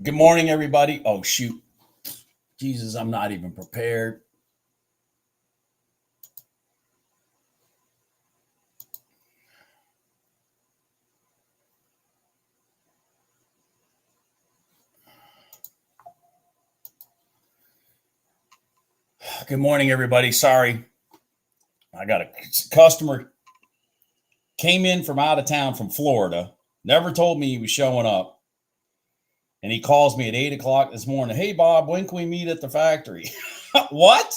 Good morning, everybody. Oh, shoot. Jesus, I'm not even prepared. Good morning, everybody. Sorry. I got a customer came in from out of town from Florida, never told me he was showing up. And he calls me at 8 o'clock this morning. Hey, Bob, when can we meet at the factory? What?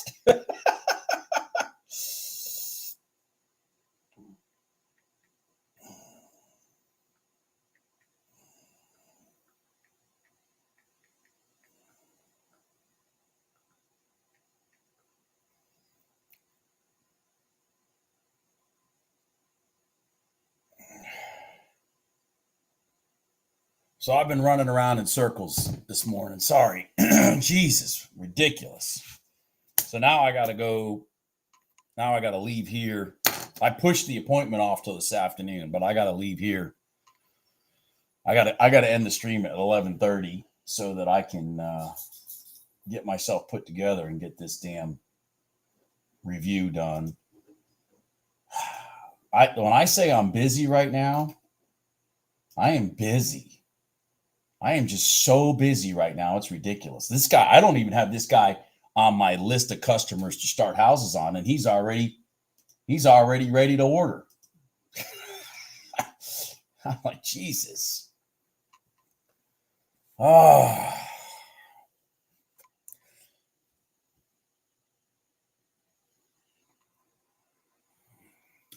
So I've been running around in circles this morning. Sorry. Jesus, ridiculous. So now I got to go. Now I got to leave here. I pushed the appointment off till this afternoon, but I got to leave here. I got to end the stream at 11:30 so that I can get myself put together and get this damn review done. When I say I'm busy right now, I am busy. I am just so busy right now. It's ridiculous. This guy, I don't even have this guy on my list of customers to start houses on, and he's already ready to order. I'm like, Jesus. Oh.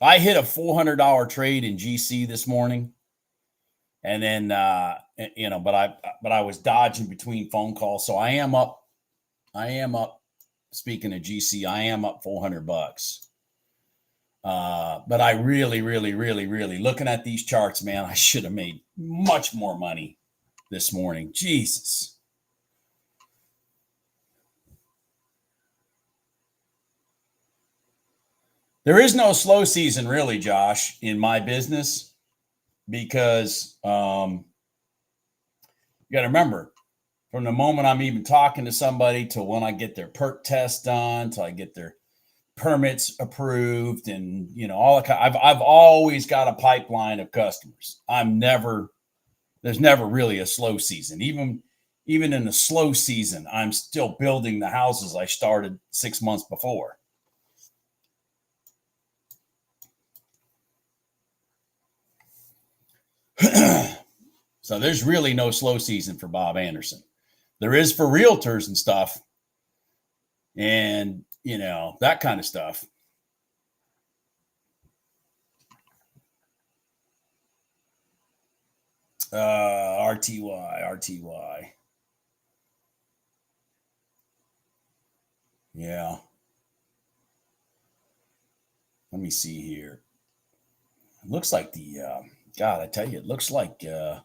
I hit a $400 trade in GC this morning. And then, but I was dodging between phone calls. So I am up. Speaking of GC, I am up $400. But I really looking at these charts, man, I should have made much more money this morning. Jesus. There is no slow season really, Josh, in my business. Because you got to remember, from the moment I'm even talking to somebody to when I get their perk test done, till I get their permits approved, and all the I've always got a pipeline of customers. There's never really a slow season. Even in the slow season, I'm still building the houses I started 6 months before. So there's really no slow season for Bob Anderson. There is for realtors and stuff, and that kind of stuff. RTY. Yeah. Let me see here. It looks like the God, I tell you, it looks like the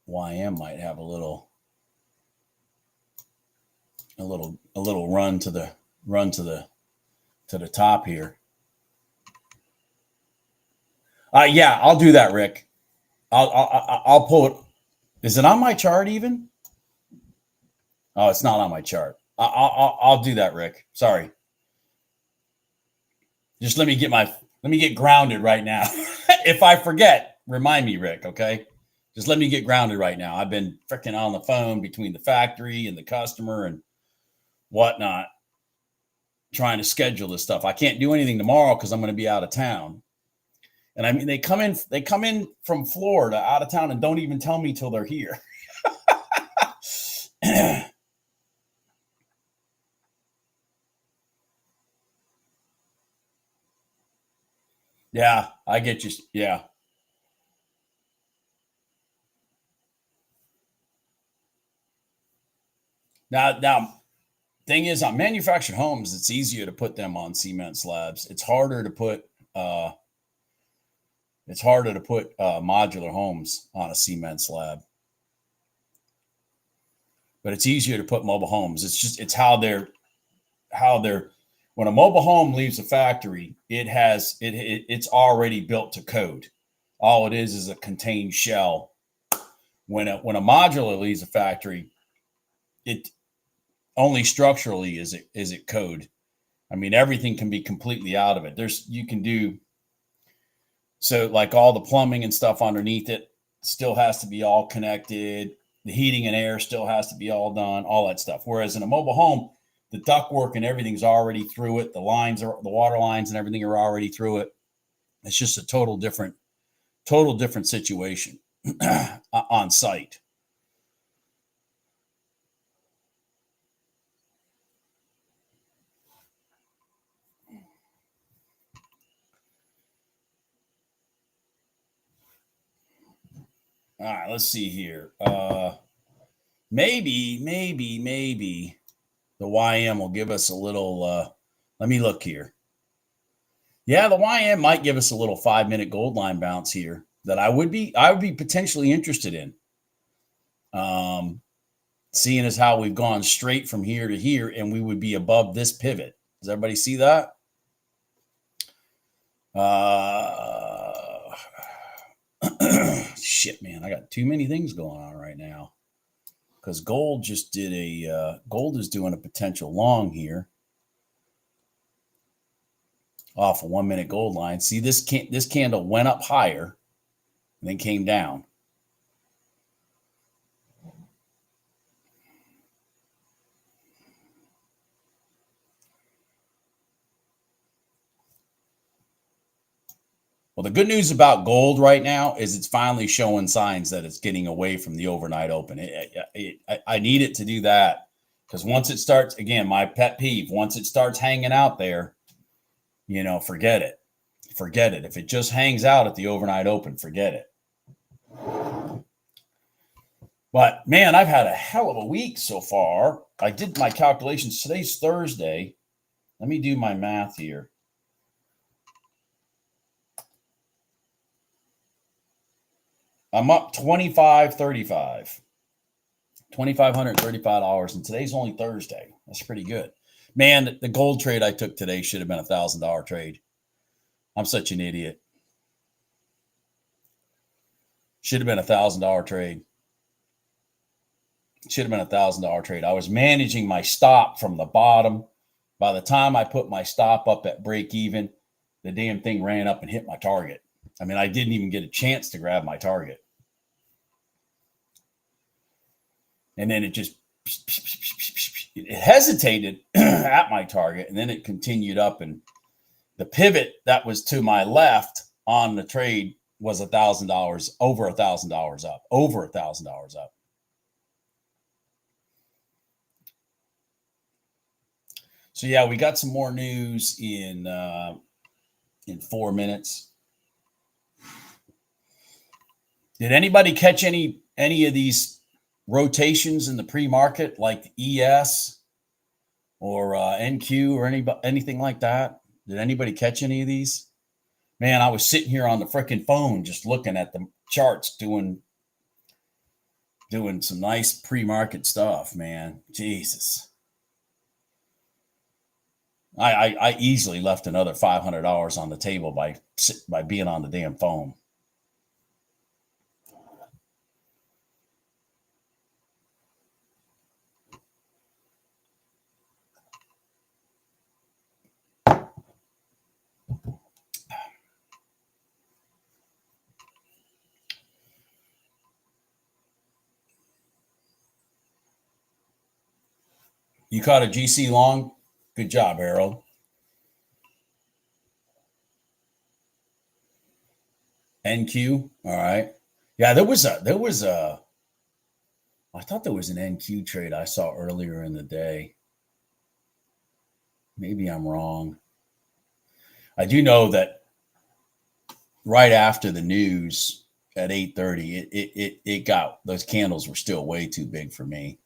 YM might have a little run to the top here. Yeah, I'll do that, Rick. I'll pull it. Is it on my chart even? Oh, it's not on my chart. I'll do that, Rick. Sorry. Just let me get grounded right now. If I forget, remind me, Rick. Okay. Just let me get grounded right now. I've been freaking on the phone between the factory and the customer and whatnot, trying to schedule this stuff. I can't do anything tomorrow because I'm going to be out of town. And I mean, they come in from Florida out of town and don't even tell me till they're here. Yeah, I get you. Yeah. Now, thing is, on manufactured homes, it's easier to put them on cement slabs. It's harder to put modular homes on a cement slab. But it's easier to put mobile homes. It's how they're when a mobile home leaves a factory, it's already built to code. all it is a contained shell. When a modular leaves a factory, it only structurally is it code. I mean, everything can be completely out of it. You can do so, like all the plumbing and stuff underneath it still has to be all connected. The heating and air still has to be all done, all that stuff. Whereas in a mobile home, the ductwork and everything's already through it. The water lines and everything are already through it. It's just a total different situation on site. All right, let's see here. Maybe the YM will give us a little, let me look here. Yeah, the YM might give us a little 5-minute gold line bounce here that I would be potentially interested in. Seeing as how we've gone straight from here to here and we would be above this pivot. Does everybody see that? Shit, man, I got too many things going on right now because gold just did gold is doing a potential long here off a 1-minute gold line. See, this candle went up higher and then came down. Well, the good news about gold right now is it's finally showing signs that it's getting away from the overnight open. I need it to do that because once it starts, again, my pet peeve, once it starts hanging out there, forget it. Forget it. If it just hangs out at the overnight open, forget it. But, man, I've had a hell of a week so far. I did my calculations. Today's Thursday. Let me do my math here. I'm up $2,535, and today's only Thursday. That's pretty good. Man, the gold trade I took today should have been $1,000 trade. I'm such an idiot. Should have been $1,000 trade. Should have been $1,000 trade. I was managing my stop from the bottom. By the time I put my stop up at break even, the damn thing ran up and hit my target. I mean, I didn't even get a chance to grab my target. And then it hesitated at my target, and then it continued up. And the pivot that was to my left on the trade was $1,000, over $1,000 up, over $1,000 up. So yeah, we got some more news in 4 minutes. Did anybody catch any of these rotations in the pre-market, like ES or NQ or anything like that? Did anybody catch any of these? Man, I was sitting here on the freaking phone just looking at the charts, doing some nice pre-market stuff, man. Jesus. I easily left another $500 on the table by being on the damn phone. You caught a GC long? Good job, Harold. NQ, all right. Yeah, there was a. I thought there was an NQ trade I saw earlier in the day. Maybe I'm wrong. I do know that right after the news at 8:30, it got, those candles were still way too big for me.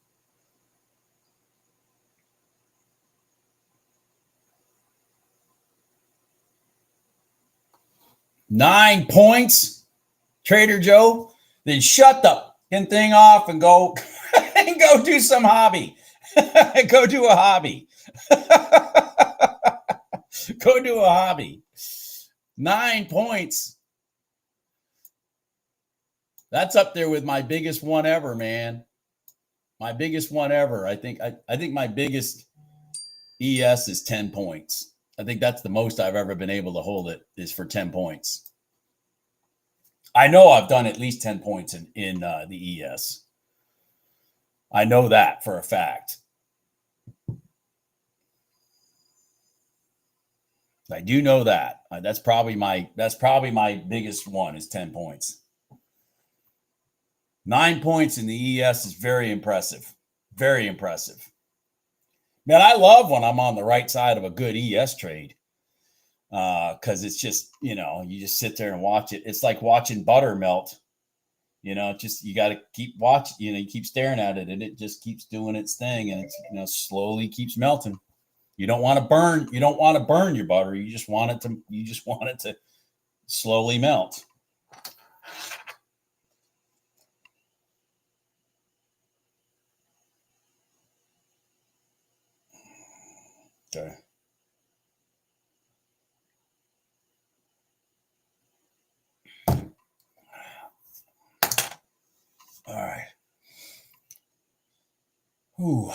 $9 points, Trader Joe. Then shut the thing off and go and go do some hobby. Go do a hobby. Go do a hobby. 9 points. That's up there with my biggest one ever, man. My biggest one ever. I think my biggest ES is 10 points. I think that's the most I've ever been able to hold it is for 10 points. I know I've done at least 10 points in the ES. I know that for a fact. I do know that. That's probably my biggest one is 10 points. 9 points in the ES is very impressive. Very impressive. Man, I love when I'm on the right side of a good ES trade. Because it's just, you just sit there and watch it. It's like watching butter melt. Just you got to keep watching. You keep staring at it, and it just keeps doing its thing, and it's slowly keeps melting. You don't want to burn. You don't want to burn your butter. You just want it to. You just want it to slowly melt. Okay. All right. Ooh.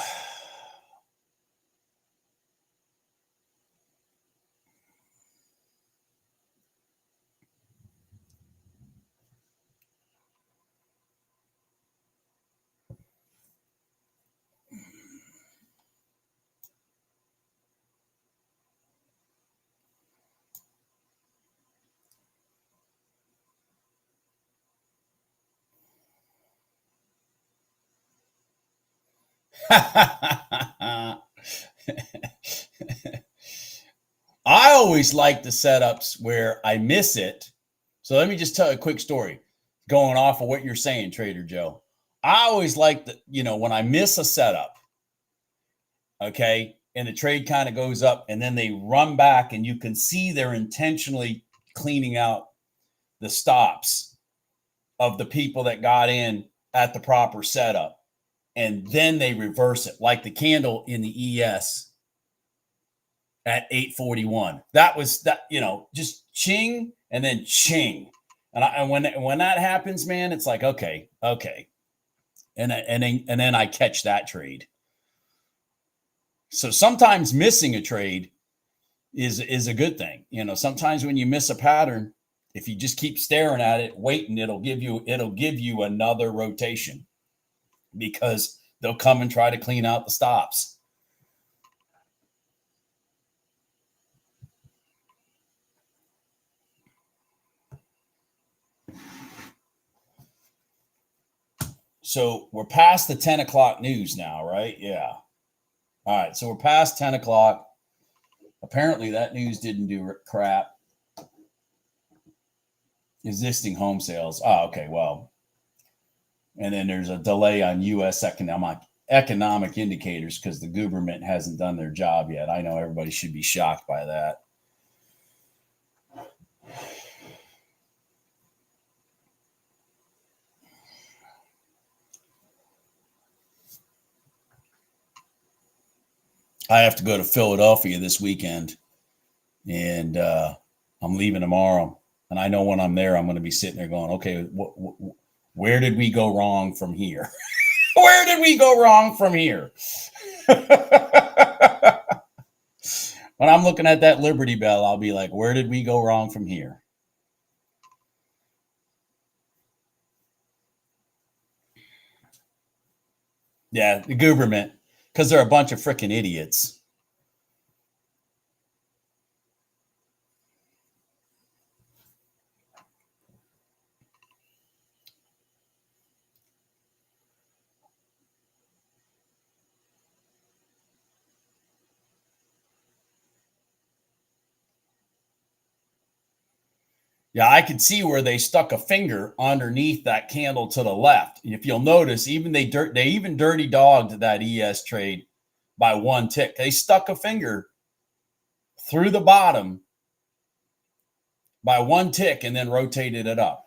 I always like the setups where I miss it. So let me just tell a quick story going off of what you're saying, Trader Joe. I always like when I miss a setup, okay, and the trade kind of goes up and then they run back and you can see they're intentionally cleaning out the stops of the people that got in at the proper setup. And then they reverse it like the candle in the ES at 841. That was that, just ching and then ching. And when that happens, man, it's like, okay. And then I catch that trade. So sometimes missing a trade is a good thing. Sometimes when you miss a pattern, if you just keep staring at it, waiting, it'll give you another rotation because they'll come and try to clean out the stops. So we're past the 10 o'clock news now, right? Yeah. All right. So we're past 10 o'clock. Apparently that news didn't do crap. Existing home sales. Oh, okay. Well, and then there's a delay on U.S. economic indicators because the government hasn't done their job yet. I know everybody should be shocked by that. I have to go to Philadelphia this weekend, and I'm leaving tomorrow. And I know when I'm there, I'm going to be sitting there going, okay, where did we go wrong from here? Where did we go wrong from here? When I'm looking at that Liberty Bell, I'll be like, where did we go wrong from here? Yeah, the government, because they're a bunch of freaking idiots. Yeah, I could see where they stuck a finger underneath that candle to the left. If you'll notice, even they even dirty dogged that ES trade by one tick. They stuck a finger through the bottom by one tick and then rotated it up.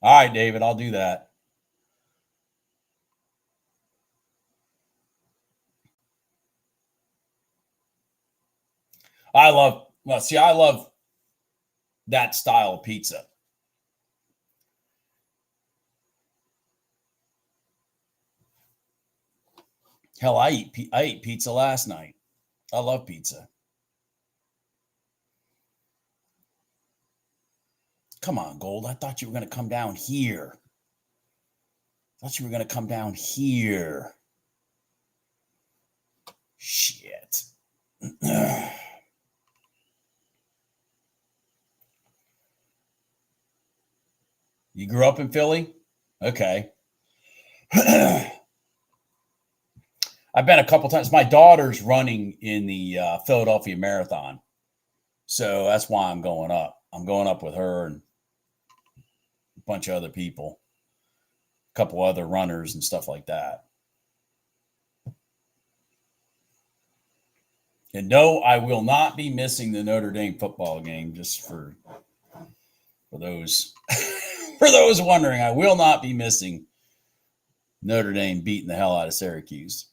All right, David, I'll do that. I love that style of pizza. Hell, I ate pizza last night. I love pizza. Come on, Gold. I thought you were going to come down here. Shit. You grew up in Philly? Okay. I've been a couple times. My daughter's running in the Philadelphia Marathon. So that's why I'm going up. I'm going up with her and a bunch of other people, a couple other runners and stuff like that. And no, I will not be missing the Notre Dame football game, just for those for those wondering. I will not be missing Notre Dame beating the hell out of Syracuse.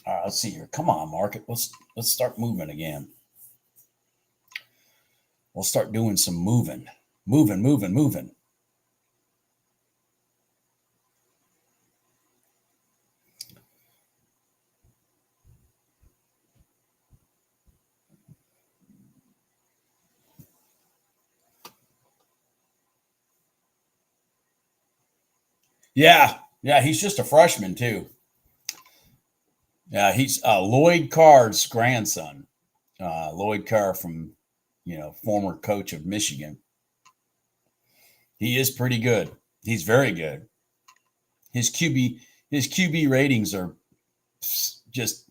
All right, let's see here. Come on, market. Let's start moving again. We'll start doing some moving. Yeah, he's just a freshman too. Yeah, he's Lloyd Carr's grandson. Lloyd Carr from, former coach of Michigan. He is pretty good. He's very good. His QB ratings are just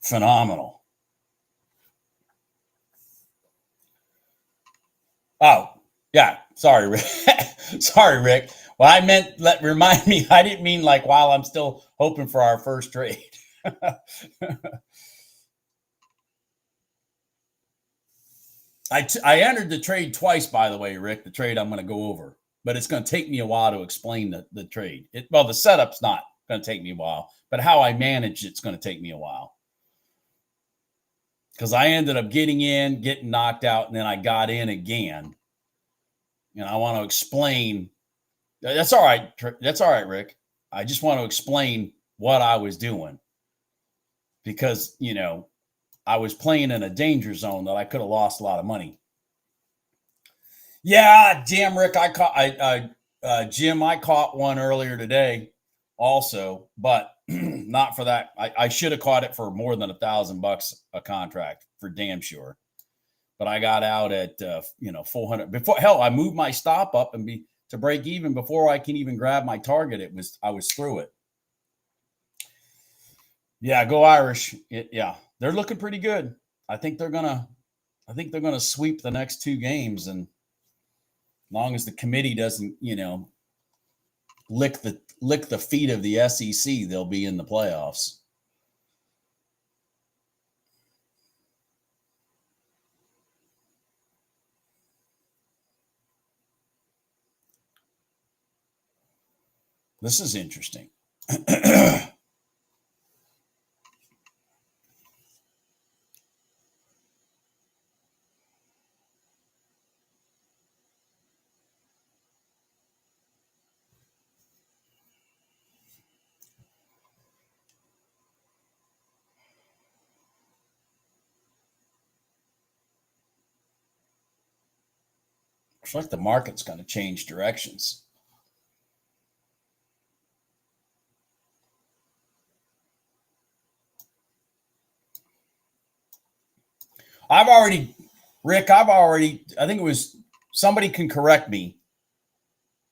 phenomenal. Oh, yeah. Sorry, Rick. Sorry, Rick. Well, I meant, remind me, I didn't mean like while I'm still hoping for our first trade. I entered the trade twice, by the way, Rick, the trade I'm going to go over, but it's going to take me a while to explain the trade. The setup's not going to take me a while, but how I manage it's going to take me a while. Because I ended up getting knocked out, and then I got in again. And I want to explain. That's all right. That's all right, Rick. I just want to explain what I was doing. Because, I was playing in a danger zone that I could have lost a lot of money. Yeah, damn, Rick. Jim, I caught one earlier today also, but not for that. I should have caught it for more than $1,000 a contract for damn sure. But I got out at, 400 before. Hell, I moved my stop up to break even before I can even grab my target. I was through it. Yeah, go Irish. They're looking pretty good. I think they're gonna sweep the next two games, and as long as the committee doesn't, lick the feet of the SEC, they'll be in the playoffs. This is interesting. Looks like the market's going to change directions. Rick, I think it was, somebody can correct me,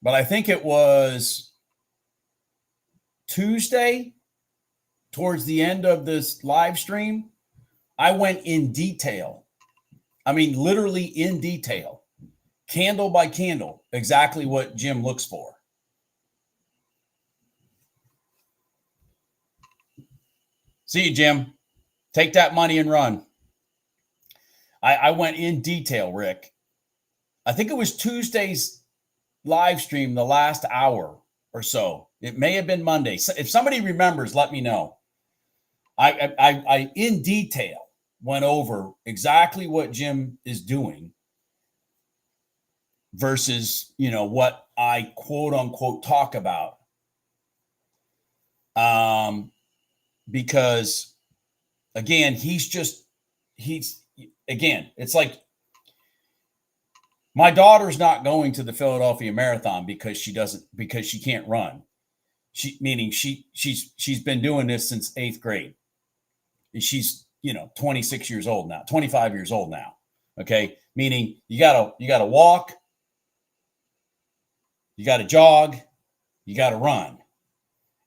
but I think it was Tuesday towards the end of this live stream. I went in detail. I mean, literally in detail, candle by candle, exactly what Jim looks for. See you, Jim. Take that money and run. I went in detail, Rick. I think it was Tuesday's live stream, the last hour. or so. It may have been Monday. So if somebody remembers, let me know. I in detail went over exactly what Jim is doing versus, what I quote unquote talk about. Because again, it's like my daughter's not going to the Philadelphia Marathon because she can't run. She's been doing this since 8th grade. She's 26 years old now, 25 years old now. Okay, meaning you gotta walk, you gotta jog, you gotta run.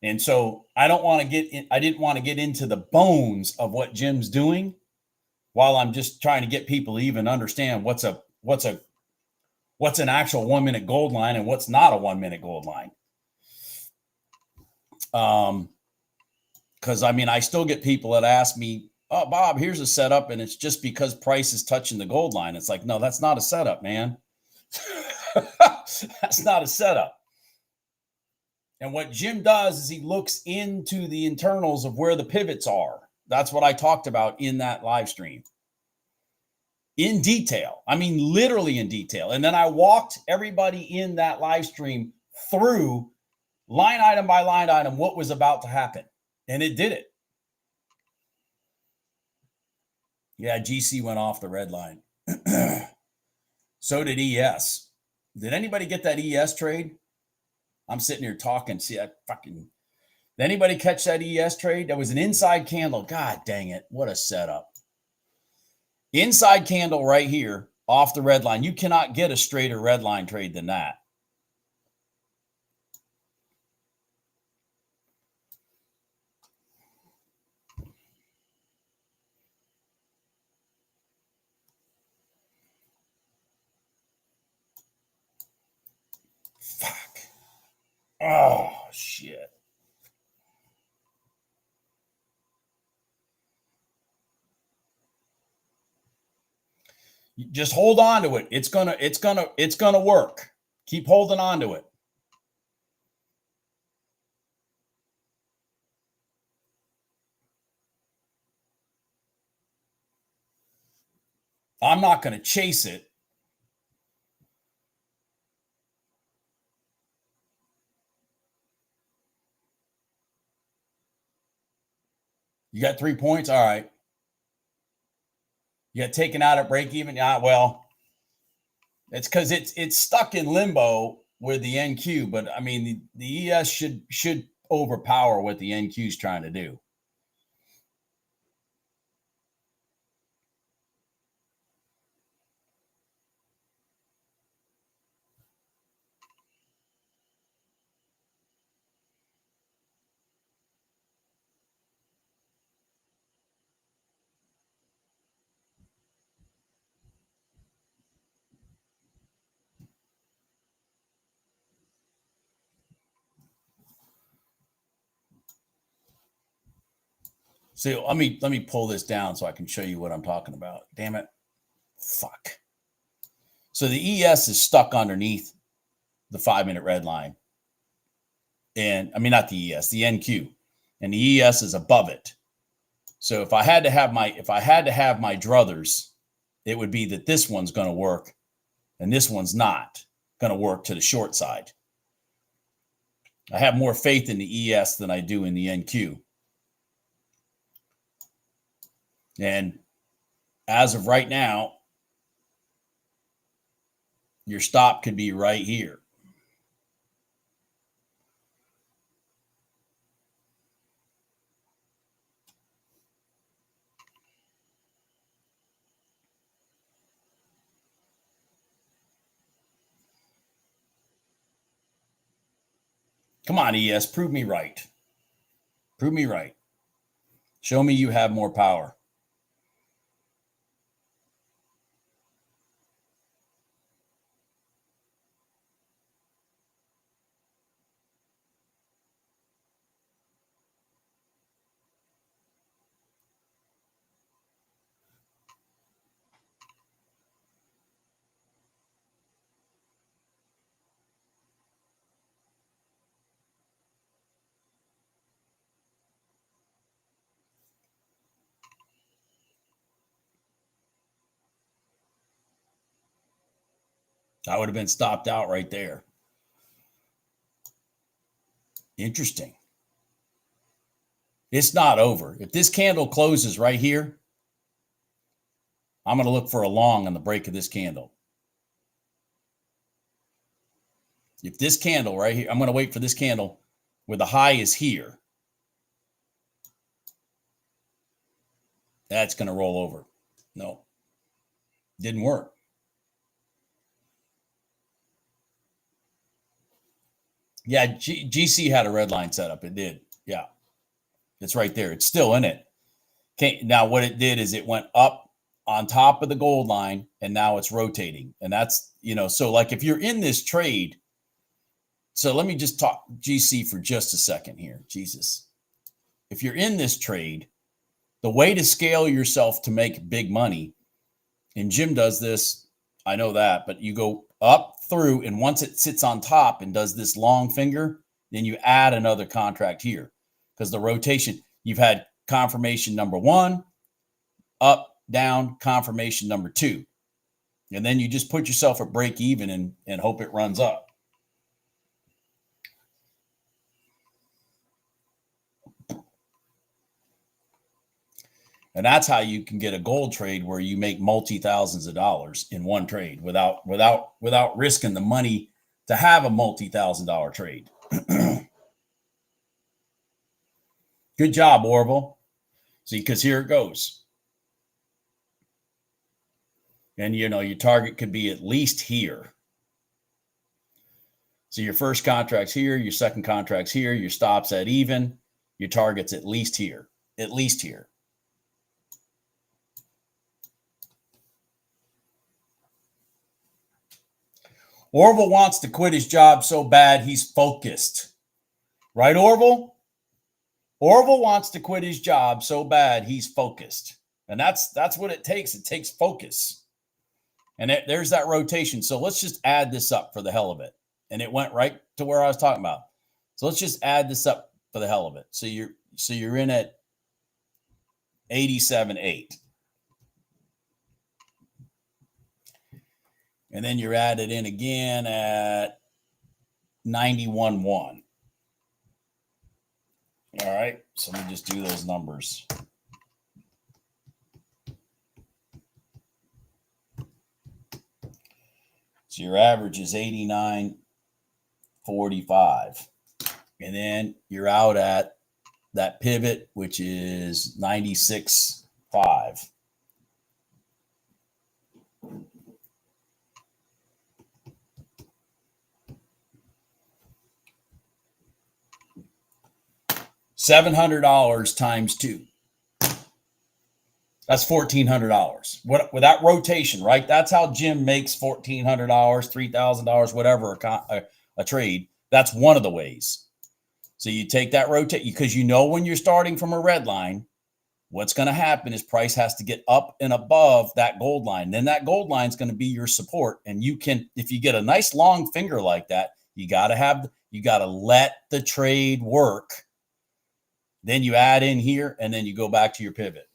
And so I didn't want to get into the bones of what Jim's doing while I'm just trying to get people to even understand what's an actual 1 minute gold line and what's not a 1 minute gold line. Because I still get people that ask me, "Oh, Bob, here's a setup," and it's just because price is touching the gold line. It's like, no, that's not a setup, man. That's not a setup. And what Jim does is he looks into the internals of where the pivots are. That's what I talked about in that live stream. In detail. Literally in detail. And then I walked everybody in that live stream through line item by line item what was about to happen. And it did it. Yeah, GC went off the red line. So did ES. Did anybody get that ES trade? I'm sitting here talking. See, did anybody catch that ES trade? That was an inside candle. God dang it. What a setup. Inside candle right here off the red line. You cannot get a straighter red line trade than that. Fuck. Oh, shit. Just hold on to it. It's gonna work. Keep holding on to it. I'm not going to chase it. You got 3 points? All right. You got taken out at break even? Yeah, well, it's because it's stuck in limbo with the NQ, but the ES should overpower what the NQ is trying to do. So let me pull this down so I can show you what I'm talking about. Damn it. Fuck. So the ES is stuck underneath the 5 minute red line. And not the ES, the NQ. And the ES is above it. So if I had to have my druthers, it would be that this one's going to work and this one's not going to work to the short side. I have more faith in the ES than I do in the NQ. And as of right now, your stop could be right here. Come on, ES, prove me right. Prove me right. Show me you have more power. I would have been stopped out right there. Interesting. It's not over. If this candle closes right here, I'm going to look for a long on the break of this candle. If this candle right here, I'm going to wait for this candle where the high is here. That's going to roll over. No, didn't work. Yeah, GC had a red line setup. It did. Yeah, it's right there. It's still in it. Okay, now what it did is it went up on top of the gold line, and now it's rotating. And that's, so like if you're in this trade, so let me just talk GC for just a second here. Jesus. If you're in this trade, the way to scale yourself to make big money, and Jim does this, I know that, but you go up through, and once it sits on top and does this long finger, then you add another contract here, because the rotation, you've had confirmation number 1, up, down, confirmation number 2. And then you just put yourself at break even and hope it runs up. And that's how you can get a gold trade where you make multi-thousands of dollars in one trade without risking the money to have a multi-$1,000 trade. Good job, Orville. See, because here it goes. And, your target could be at least here. So your first contract's here, your second contract's here, your stop's at even, your target's at least here. At least here. Orville wants to quit his job so bad he's focused. Right, Orville? Orville wants to quit his job so bad he's focused. And that's what it takes. It takes focus. And there's that rotation. So let's just add this up for the hell of it. And it went right to where I was talking about. So let's just add this up for the hell of it. So you're in at 87.8. And then you're added in again at 91.1. All right. So let me just do those numbers. So your average is 89.45. And then you're out at that pivot, which is 96.5. $700 times 2. That's $1,400. What with that rotation, right? That's how Jim makes $1,400, $3,000, whatever a trade. That's one of the ways. So you take that rotate, because when you're starting from a red line, what's going to happen is price has to get up and above that gold line. Then that gold line is going to be your support. And you can, if you get a nice long finger like that, you got to let the trade work. Then you add in here, and then you go back to your pivot.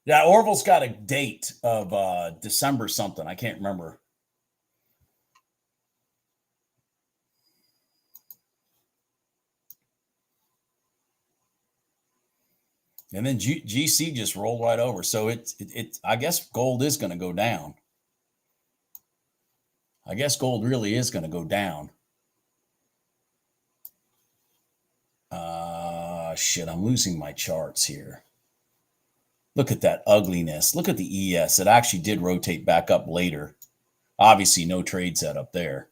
Yeah, Orville's got a date of December something. I can't remember. And then GC just rolled right over. So I guess gold is going to go down. I guess gold really is going to go down. Shit, I'm losing my charts here. Look at that ugliness. Look at the ES. It actually did rotate back up later. Obviously, no trade set up there.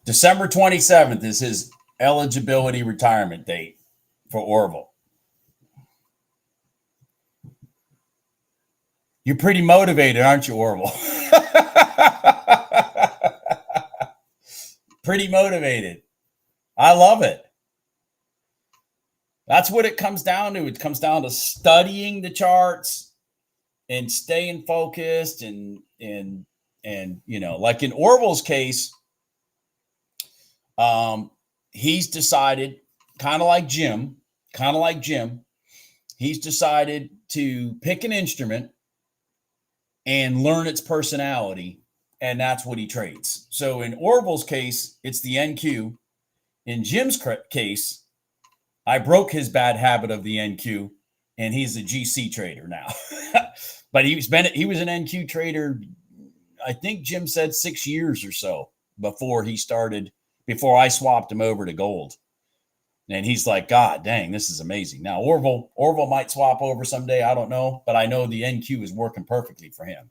December 27th is his eligibility retirement date for Orville. You're pretty motivated, aren't you, Orville? Pretty motivated. I love it. That's what it comes down to. It comes down to studying the charts and staying focused and you know, like in Orville's case, he's decided, kind of like Jim, he's decided to pick an instrument and learn its personality, and that's what he trades. So in Orville's case, it's the NQ. In Jim's case, I broke his bad habit of the NQ, and he's a GC trader now. But he was an NQ trader, I think Jim said 6 years or so before I swapped him over to gold. And he's like, God dang, this is amazing. Now, Orville might swap over someday. I don't know, but I know the NQ is working perfectly for him.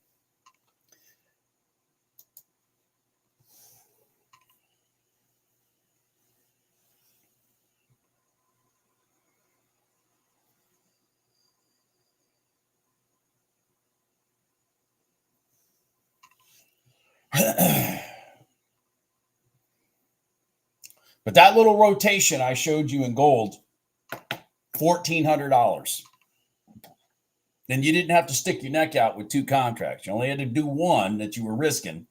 But that little rotation I showed you in gold, $1,400. Then you didn't have to stick your neck out with 2 contracts. You only had to do one that you were risking.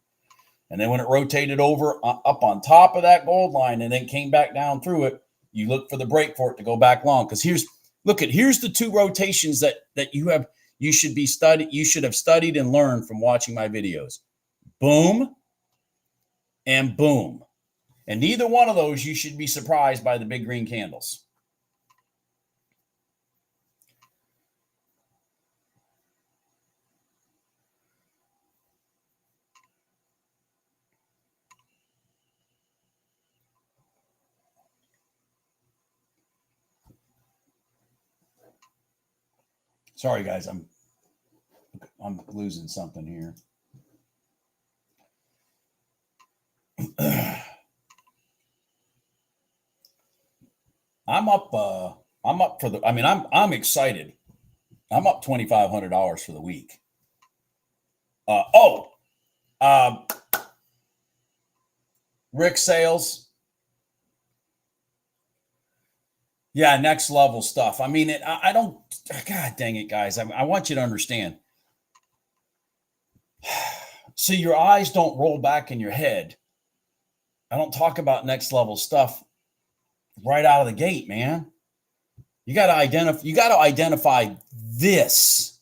And then when it rotated over up on top of that gold line and then came back down through it, you look for the break for it to go back long. Because here's the 2 rotations that you should have studied and learned from watching my videos. Boom and boom. And neither one of those, you should be surprised by the big green candles. Sorry, guys, I'm losing something here. I'm up for the, I mean, I'm excited. I'm up $2,500 for the week. Rick sales. Yeah, next level stuff. I mean, I don't, God dang it, guys. I want you to understand. So your eyes don't roll back in your head. I don't talk about next level stuff right out of the gate, man. You got to identify this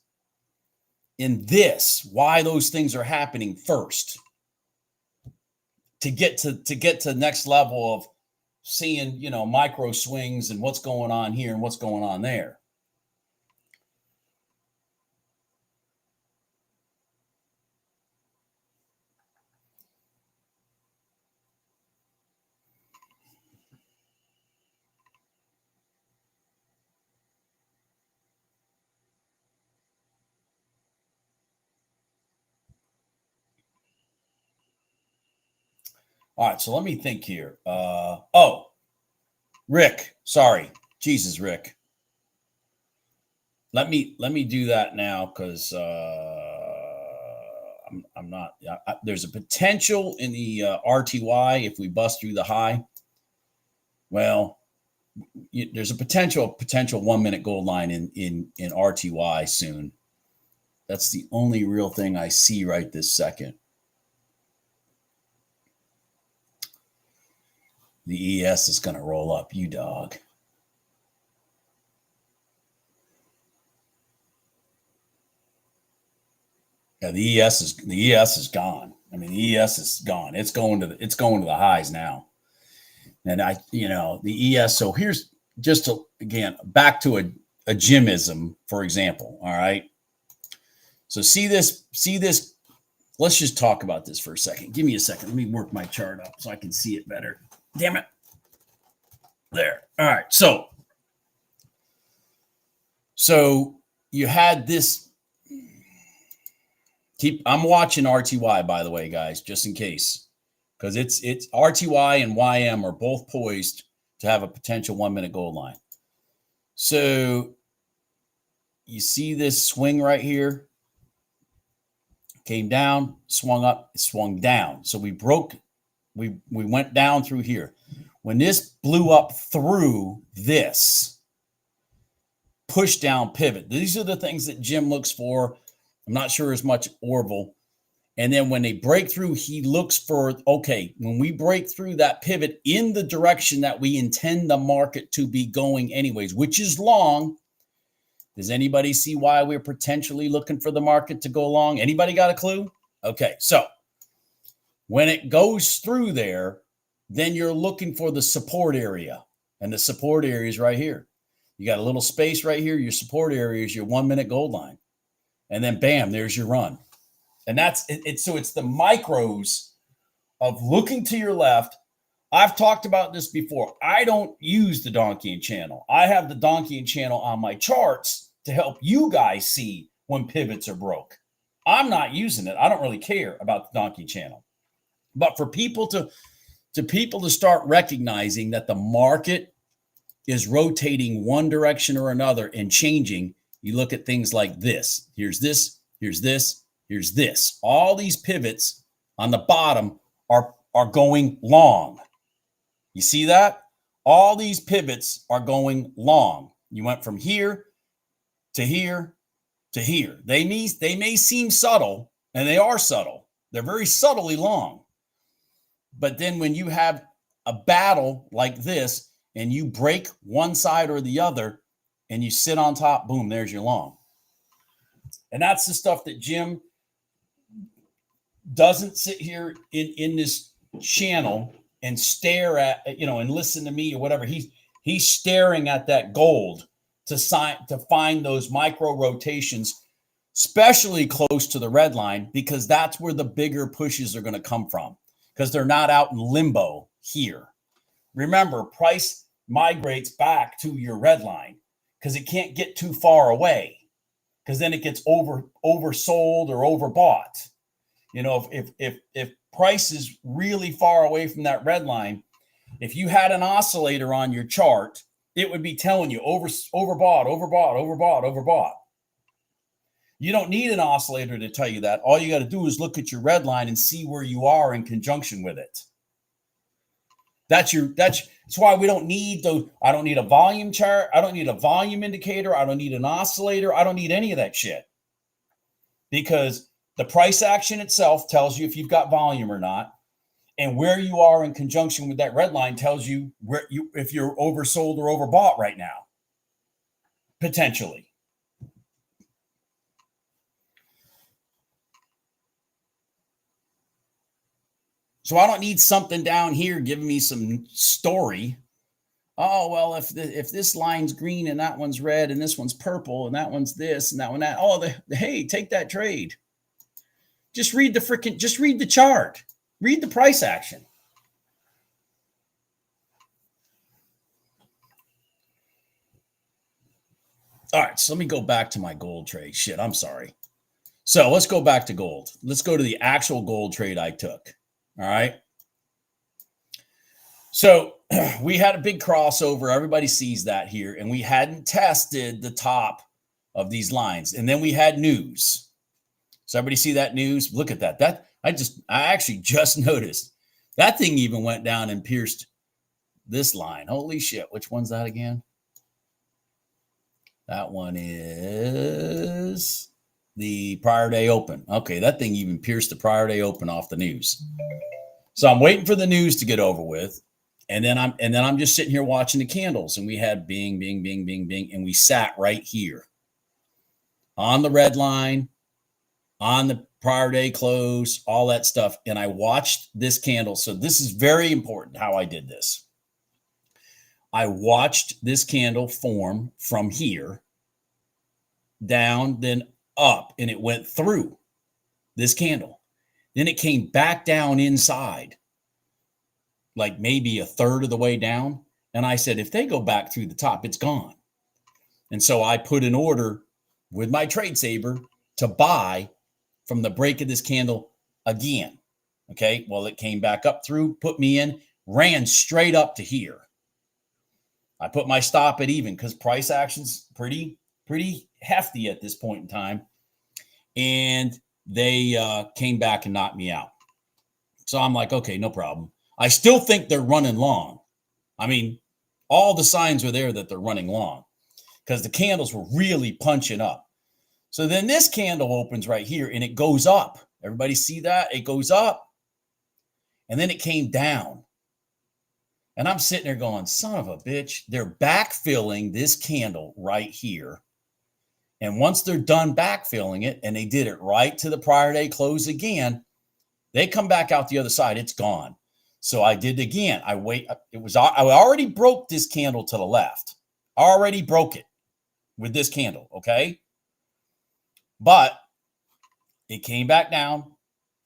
in this, why those things are happening first to get to the next level of seeing, you know, micro swings and what's going on here and what's going on there. All right, so let me think here. Rick, sorry. Jesus, Rick. Let me do that now because I'm not. There's a potential in the RTY if we bust through the high. Well, there's a potential 1 minute gold line in RTY soon. That's the only real thing I see right this second. The ES is going to roll up, you dog. Yeah, the ES is gone. I mean, the ES is gone. It's going to the highs now. And the ES. So here's just again back to a Jimism, for example. All right. So see this. Let's just talk about this for a second. Give me a second. Let me work my chart up so I can see it better. Damn it. There. All right. So you had this. I'm watching RTY, by the way, guys, just in case, because it's RTY and YM are both poised to have a potential 1 minute gold line. So you see this swing right here. Came down, swung up, swung down. So we went down through here. When this blew up through this, push down pivot. These are the things that Jim looks for. I'm not sure as much Orville. And then when they break through, he looks for, okay, when we break through that pivot in the direction that we intend the market to be going anyways, which is long. Does anybody see why we're potentially looking for the market to go long? Anybody got a clue? Okay, so when it goes through there, then you're looking for the support area. And the support area is right here. You got a little space right here. Your support area is your 1 minute gold line. And then bam, there's your run. And that's it. So it's the micros of looking to your left. I've talked about this before. I don't use the Donchian Channel. I have the Donchian Channel on my charts to help you guys see when pivots are broke. I'm not using it. I don't really care about the Donchian Channel. But for people to start recognizing that the market is rotating one direction or another and changing, you look at things like this. Here's this, here's this, here's this. All these pivots on the bottom are going long. You see that? All these pivots are going long. You went from here to here to here. They may seem subtle, and they are subtle. They're very subtly long. But then when you have a battle like this and you break one side or the other and you sit on top, boom, there's your long. And that's the stuff that Jim doesn't sit here in this channel and stare at, and listen to me or whatever. He's staring at that gold to find those micro rotations, especially close to the red line, because that's where the bigger pushes are going to come from, because they're not out in limbo here. Remember, price migrates back to your red line because it can't get too far away, because then it gets oversold or overbought. If price is really far away from that red line, if you had an oscillator on your chart, it would be telling you overbought. You don't need an oscillator to tell you that. All you got to do is look at your red line and see where you are in conjunction with it. That's why we don't need those. I don't need a volume chart. I don't need a volume indicator. I don't need an oscillator. I don't need any of that shit, because the price action itself tells you if you've got volume or not, and where you are in conjunction with that red line tells you if you're oversold or overbought right now, potentially. So I don't need something down here giving me some story. Oh, well, if this line's green and that one's red and this one's purple and that one's this and that one that. Oh, hey, take that trade. Just read the chart. Read the price action. All right, so let me go back to my gold trade. Shit, I'm sorry. So let's go back to gold. Let's go to the actual gold trade I took. All right. So we had a big crossover. Everybody sees that here. And we hadn't tested the top of these lines. And then we had news. So everybody see that news? Look at that. I actually just noticed that thing even went down and pierced this line. Holy shit. Which one's that again? That one is the PriorDay Open. Okay, that thing even pierced the PriorDay Open off the news. So I'm waiting for the news to get over with, and then I'm just sitting here watching the candles, and we had bing, bing, bing, bing, bing, and we sat right here on the red line, on the PriorDay close, all that stuff, and I watched this candle. So this is very important how I did this. I watched this candle form from here down, then up, and it went through this candle. Then it came back down inside, like maybe a third of the way down. And I said, if they go back through the top, it's gone. And so I put an order with my trade saver to buy from the break of this candle again. Okay, well, it came back up through, put me in, ran straight up to here. I put my stop at even because price action's pretty hefty at this point in time. And they came back and knocked me out. So I'm like, okay, no problem. I still think they're running long. I mean, all the signs are there that they're running long, because the candles were really punching up. So then this candle opens right here and it goes up. Everybody see that? It goes up. And then it came down. And I'm sitting there going, son of a bitch, they're backfilling this candle right here. And once they're done backfilling it, and they did it right to the prior day close again, they come back out the other side. It's gone. So I did it again. I already broke this candle to the left. I already broke it with this candle, okay? But it came back down,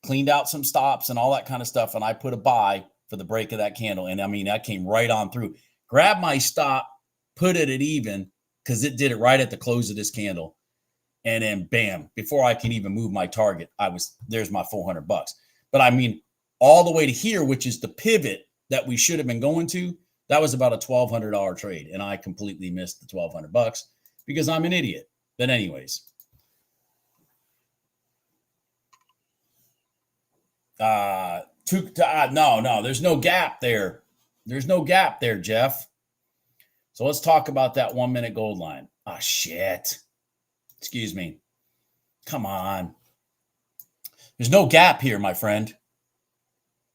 cleaned out some stops and all that kind of stuff, and I put a buy for the break of that candle. And I mean, that came right on through. Grab my stop, put it at even, because it did it right at the close of this candle. And then bam, before I can even move my target, there's my $400. But I mean, all the way to here, which is the pivot that we should have been going to, that was about a $1,200 trade. And I completely missed the $1,200 because I'm an idiot. But anyways, no, there's no gap there. There's no gap there, Jeff. So let's talk about that 1 minute gold line. Ah, shit. Excuse me. Come on. There's no gap here, my friend.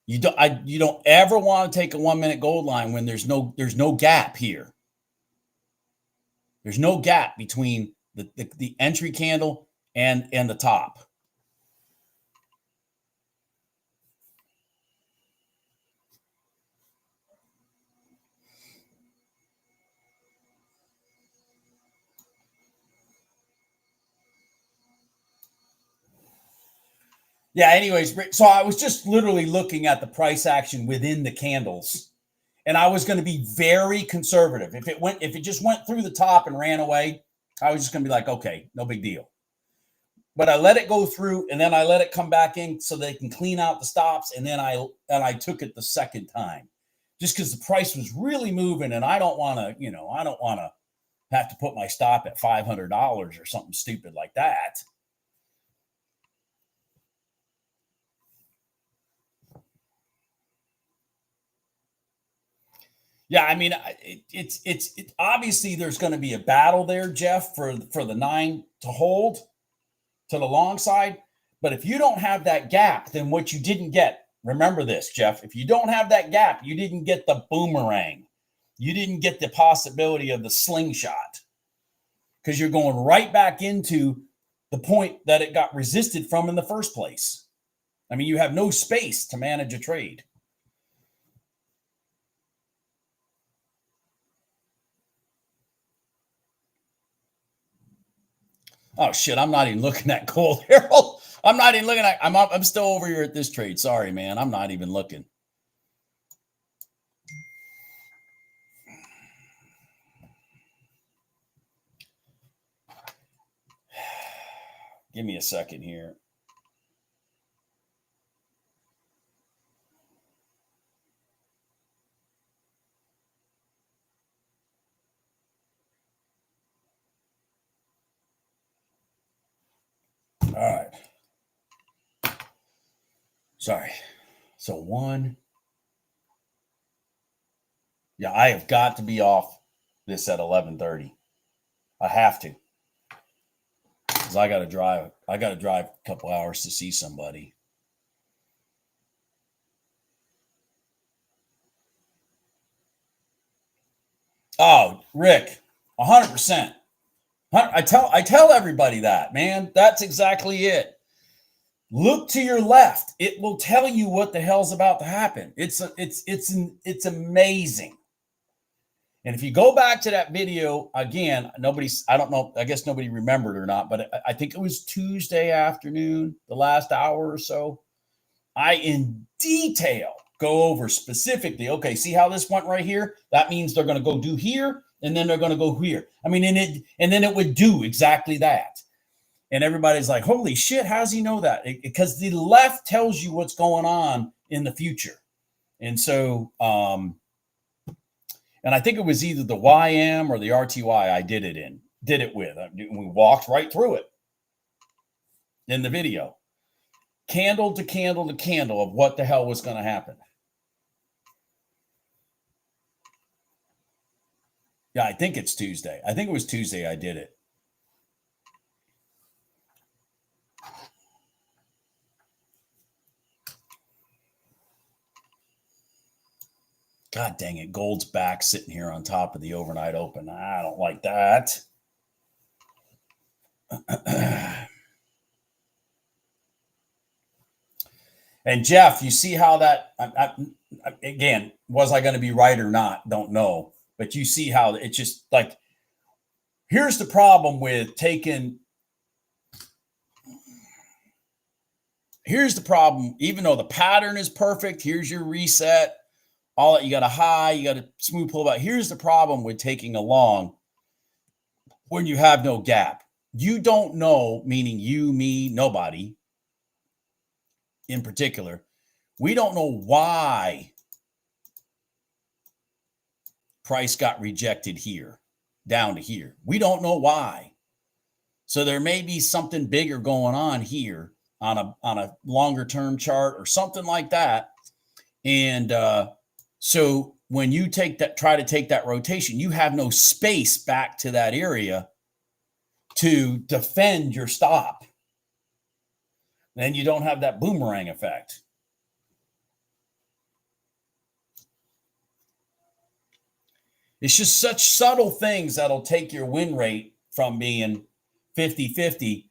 You don't ever want to take a 1 minute gold line when there's no gap here. There's no gap between the entry candle and the top. Yeah, anyways, so I was just literally looking at the price action within the candles. And I was going to be very conservative. If it just went through the top and ran away, I was just going to be like, okay, no big deal. But I let it go through, and then I let it come back in so they can clean out the stops, and then I took it the second time, just because the price was really moving, and I don't want to have to put my stop at $500 or something stupid like that. Yeah, I mean, it's obviously there's going to be a battle there, Jeff, for the 9 to hold to the long side. But if you don't have that gap, then what you didn't get, remember this, Jeff, if you don't have that gap, you didn't get the boomerang. You didn't get the possibility of the slingshot, because you're going right back into the point that it got resisted from in the first place. I mean, you have no space to manage a trade. Oh shit! I'm not even looking at gold, Harold. I'm not even looking at. I'm still over here at this trade. Sorry, man. I'm not even looking. Give me a second here. All right. Sorry. So one. Yeah, I have got to be off this at 11:30. I have to, because I got to drive. I got to drive a couple hours to see somebody. Oh, Rick, 100%. I tell everybody that, man. That's exactly it. Look to your left. It will tell you what the hell's about to happen. It's amazing. And if you go back to that video again, I don't know, I guess nobody remembered or not, but I think it was Tuesday afternoon, the last hour or so. I in detail go over specifically, okay, see how this went right here? That means they're going to go do here, and then they're going to go here. I mean, and then it would do exactly that. And everybody's like, holy shit, how does he know that? Because the left tells you what's going on in the future. And so, and I think it was either the YM or the RTY I did it with. We walked right through it in the video. Candle to candle to candle of what the hell was going to happen. Yeah, I think it's Tuesday. I think it was Tuesday I did it. God dang it. Gold's back sitting here on top of the overnight open. I don't like that. And Jeff, you see how that, again, was I going to be right or not? Don't know. But you see how it's just like, here's the problem with taking, here's the problem, even though the pattern is perfect, here's your reset, all that, you got a high, you got a smooth pullback. Here's the problem with taking a long when you have no gap. You don't know, meaning you, me, nobody in particular, we don't know why price got rejected here, down to here. We don't know why. So there may be something bigger going on here on a longer term chart or something like that. And so when you try to take that rotation, you have no space back to that area to defend your stop. Then you don't have that boomerang effect. It's just such subtle things that'll take your win rate from being 50-50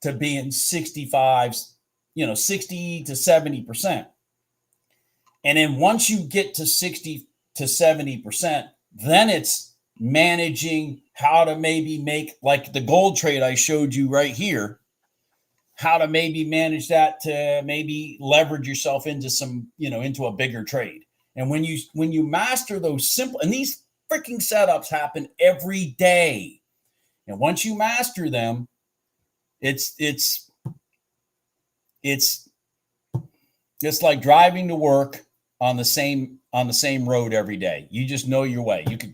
to being 65, 60 to 70%. And then once you get to 60 to 70%, then it's managing how to maybe make, like the gold trade I showed you right here, how to maybe manage that to maybe leverage yourself into some, into a bigger trade. And when you master those simple, and these freaking setups happen every day. And once you master them, it's like driving to work on the same road every day. You just know your way. You could,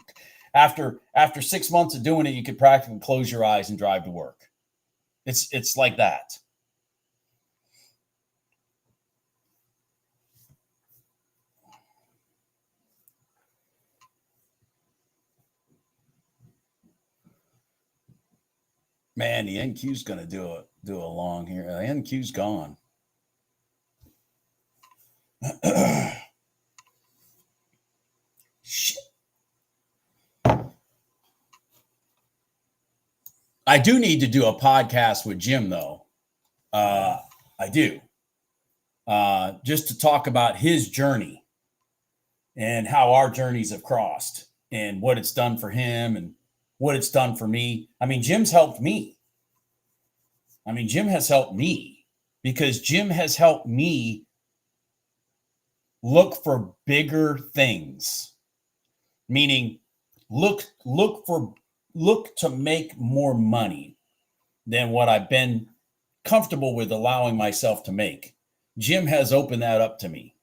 after 6 months of doing it, you could practically close your eyes and drive to work. It's like that. Man, the NQ's going to do a long here. The NQ's gone. Shit. I do need to do a podcast with Jim, though. I do. Just to talk about his journey and how our journeys have crossed and what it's done for him and what it's done for me. I mean, Jim's helped me. Jim has helped me because Jim has helped me look for bigger things, meaning look to make more money than what I've been comfortable with allowing myself to make. Jim has opened that up to me.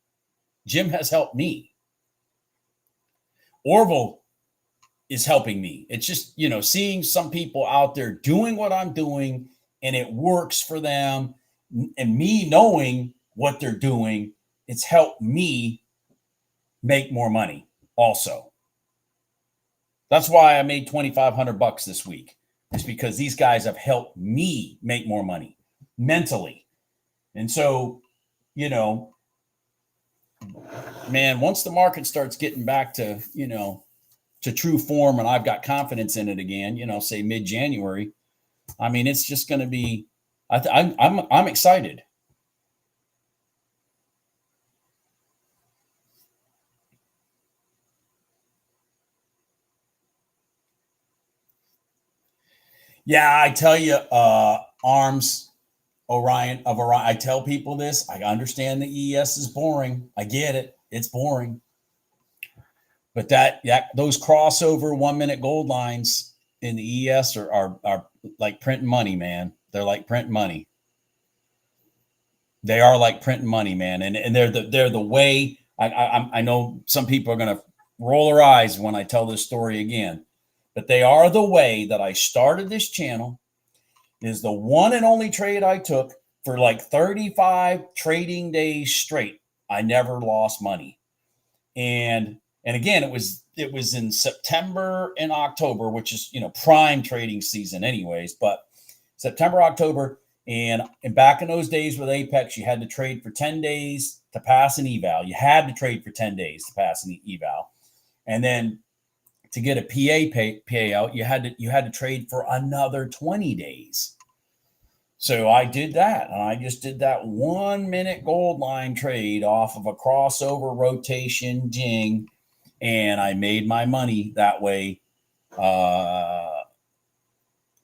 Jim has helped me. Orville is helping me. It's just, seeing some people out there doing what I'm doing and it works for them, and me knowing what they're doing, it's helped me make more money also. That's why I made $2,500 this week. It's because these guys have helped me make more money mentally. And so, man, once the market starts getting back to, to true form and I've got confidence in it again, say mid-January, it's just going to be, I'm excited. Yeah, I tell you, Arms Orion, I tell people this. I understand the ES is boring. I get it. It's boring. But those crossover 1 minute gold lines in the ES are like printing money, man. They're like printing money. They are like printing money, man. And they're the way. I know some people are going to roll their eyes when I tell this story again, but they are the way that I started this channel. Is the one and only trade I took for like 35 trading days straight. I never lost money. And And again, it was in September and October, which is, prime trading season anyways, but September, October. And back in those days with Apex, you had to trade for 10 days to pass an eval. You had to trade for 10 days to pass an eval. And then to get a payout, you had to trade for another 20 days. So I did that, and I just did that 1 minute gold line trade off of a crossover rotation ding, and I made my money that way.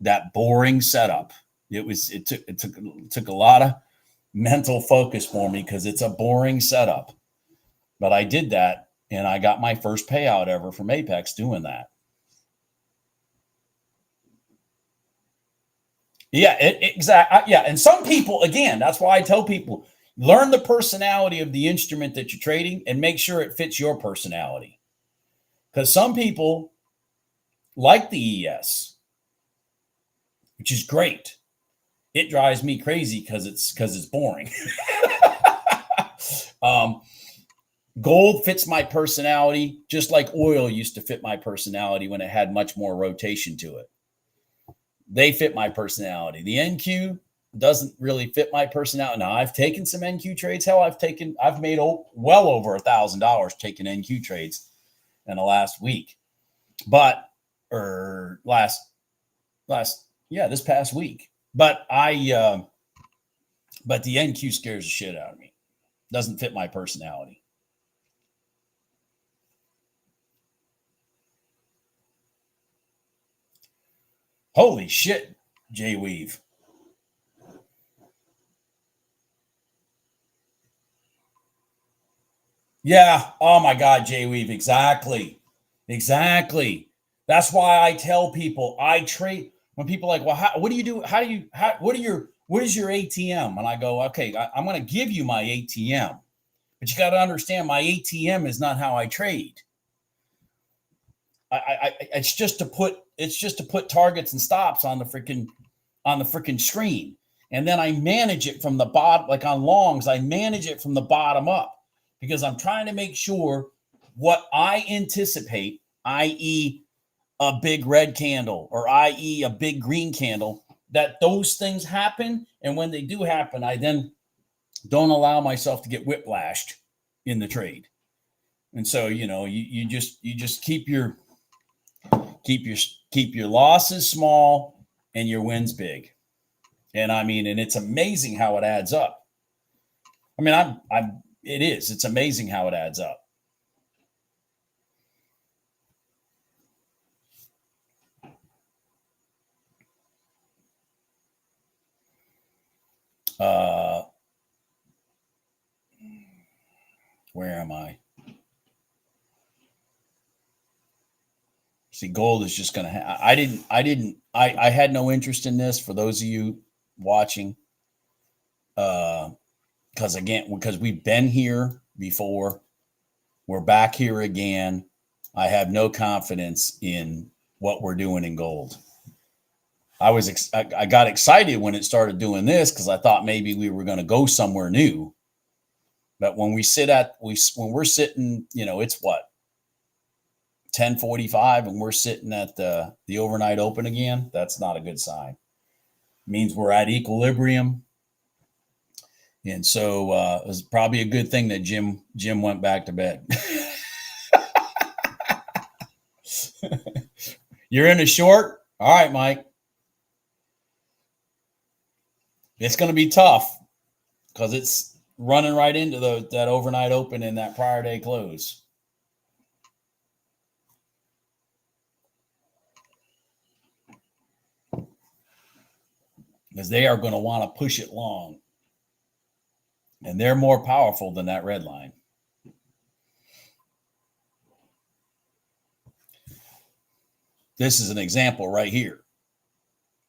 That boring setup. It took a lot of mental focus for me because it's a boring setup, but I did that, and I got my first payout ever from Apex doing that. Yeah, exactly. Yeah, and some people, again, that's why I tell people, learn the personality of the instrument that you're trading and make sure it fits your personality. Because some people like the ES, which is great. It drives me crazy because it's boring. Gold fits my personality just like oil used to fit my personality when it had much more rotation to it. They fit my personality. The NQ doesn't really fit my personality. Now, I've taken some NQ trades. Hell, I've made well over $1,000 taking NQ trades in the last week. But this past week. But but the NQ scares the shit out of me. Doesn't fit my personality. Holy shit, Jay Weave. Yeah. Oh my God, Jay Weave. Exactly. That's why I tell people I trade. When people are like, well, what do you do? What is your ATM? And I go, okay, I'm going to give you my ATM, but you got to understand my ATM is not how I trade. It's just to put targets and stops on the freaking screen. And then I manage it from the bottom, like on longs, I manage it from the bottom up because I'm trying to make sure what I anticipate, i.e. a big red candle or i.e. a big green candle, that those things happen. And when they do happen, I then don't allow myself to get whiplashed in the trade. And so, you just keep your losses small and your wins big. And and it's amazing how it adds up. It's amazing how it adds up. Where am I? See, gold is just going to, I had no interest in this for those of you watching. Because we've been here before. We're back here again. I have no confidence in what we're doing in gold. I got excited when it started doing this because I thought maybe we were going to go somewhere new. But when we're sitting, it's what, 10:45, and we're sitting at the overnight open again. That's not a good sign. It means we're at equilibrium. And so it was probably a good thing that Jim went back to bed. You're in a short? All right, Mike. It's going to be tough because it's running right into that overnight open and that prior day close. Because they are going to want to push it long. And they're more powerful than that red line. This is an example right here.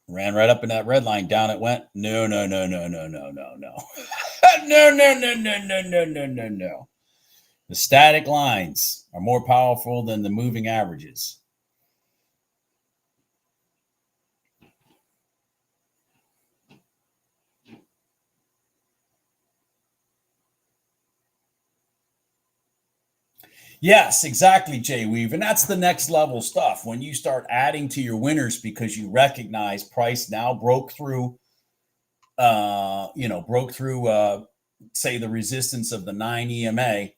Ran right up in that red line, down it went. No. No. The static lines are more powerful than the moving averages. Yes, exactly, Jay Weave. And that's the next level stuff. When you start adding to your winners because you recognize price now broke through, say the resistance of the 9 EMA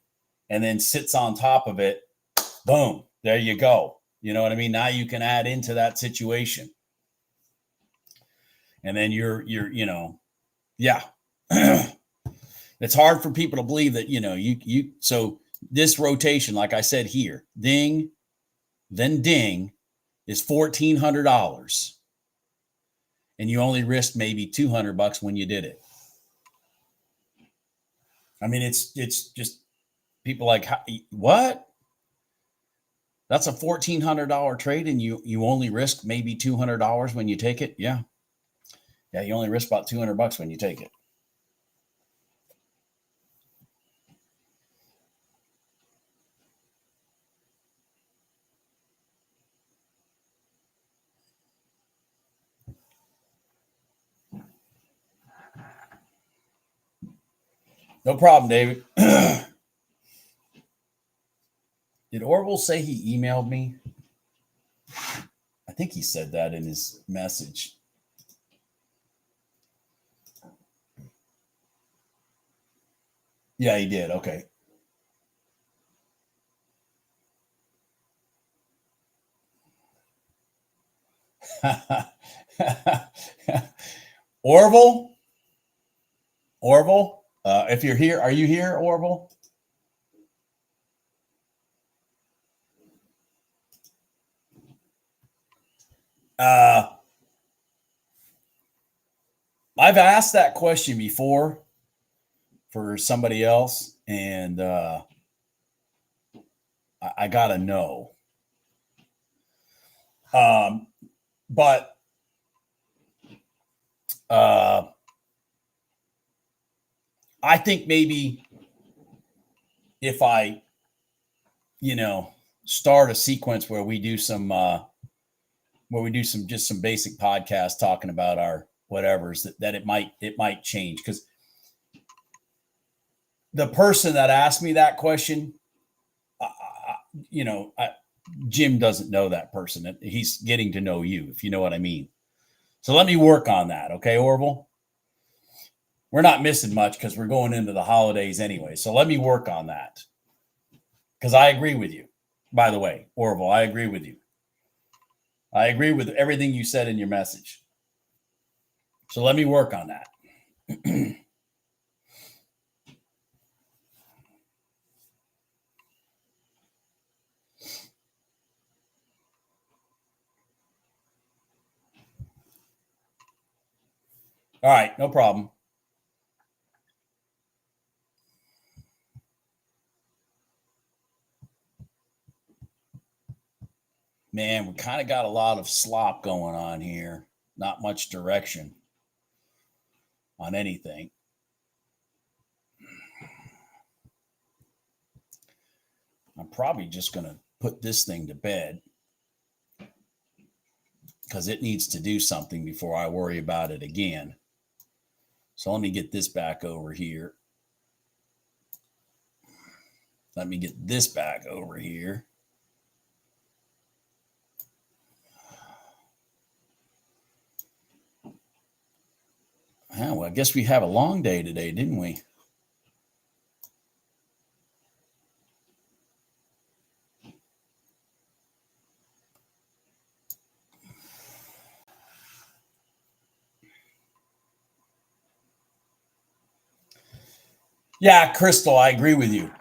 and then sits on top of it. Boom, there you go. You know what I mean? Now you can add into that situation. And then you're yeah. It's hard for people to believe that, so this rotation, like I said here, ding, then ding, is $1,400. And you only risked maybe $200 when you did it. I mean, it's just people like, what? That's a $1,400 trade, and you only risk maybe $200 when you take it. Yeah, you only risk about $200 when you take it. No problem, David. Did Orville say he emailed me? I think he said that in his message. Yeah, he did. Okay. Orville, if you're here, are you here, Orville? I've asked that question before for somebody else, and I gotta know. But I think maybe if I, start a sequence where we do some just some basic podcasts talking about our whatevers, that it might change, because the person that asked me that question, Jim doesn't know that person. He's getting to know you, if you know what I mean. So let me work on that. Okay, Orville? We're not missing much because we're going into the holidays anyway. So let me work on that. Because I agree with you. By the way, Orville, I agree with you. I agree with everything you said in your message. So let me work on that. All right, no problem. Man, we kind of got a lot of slop going on here. Not much direction on anything. I'm probably just going to put this thing to bed because it needs to do something before I worry about it again. So let me get this back over here. Let me get this back over here. Oh, well, I guess we have a long day today, didn't we? Yeah, Crystal, I agree with you.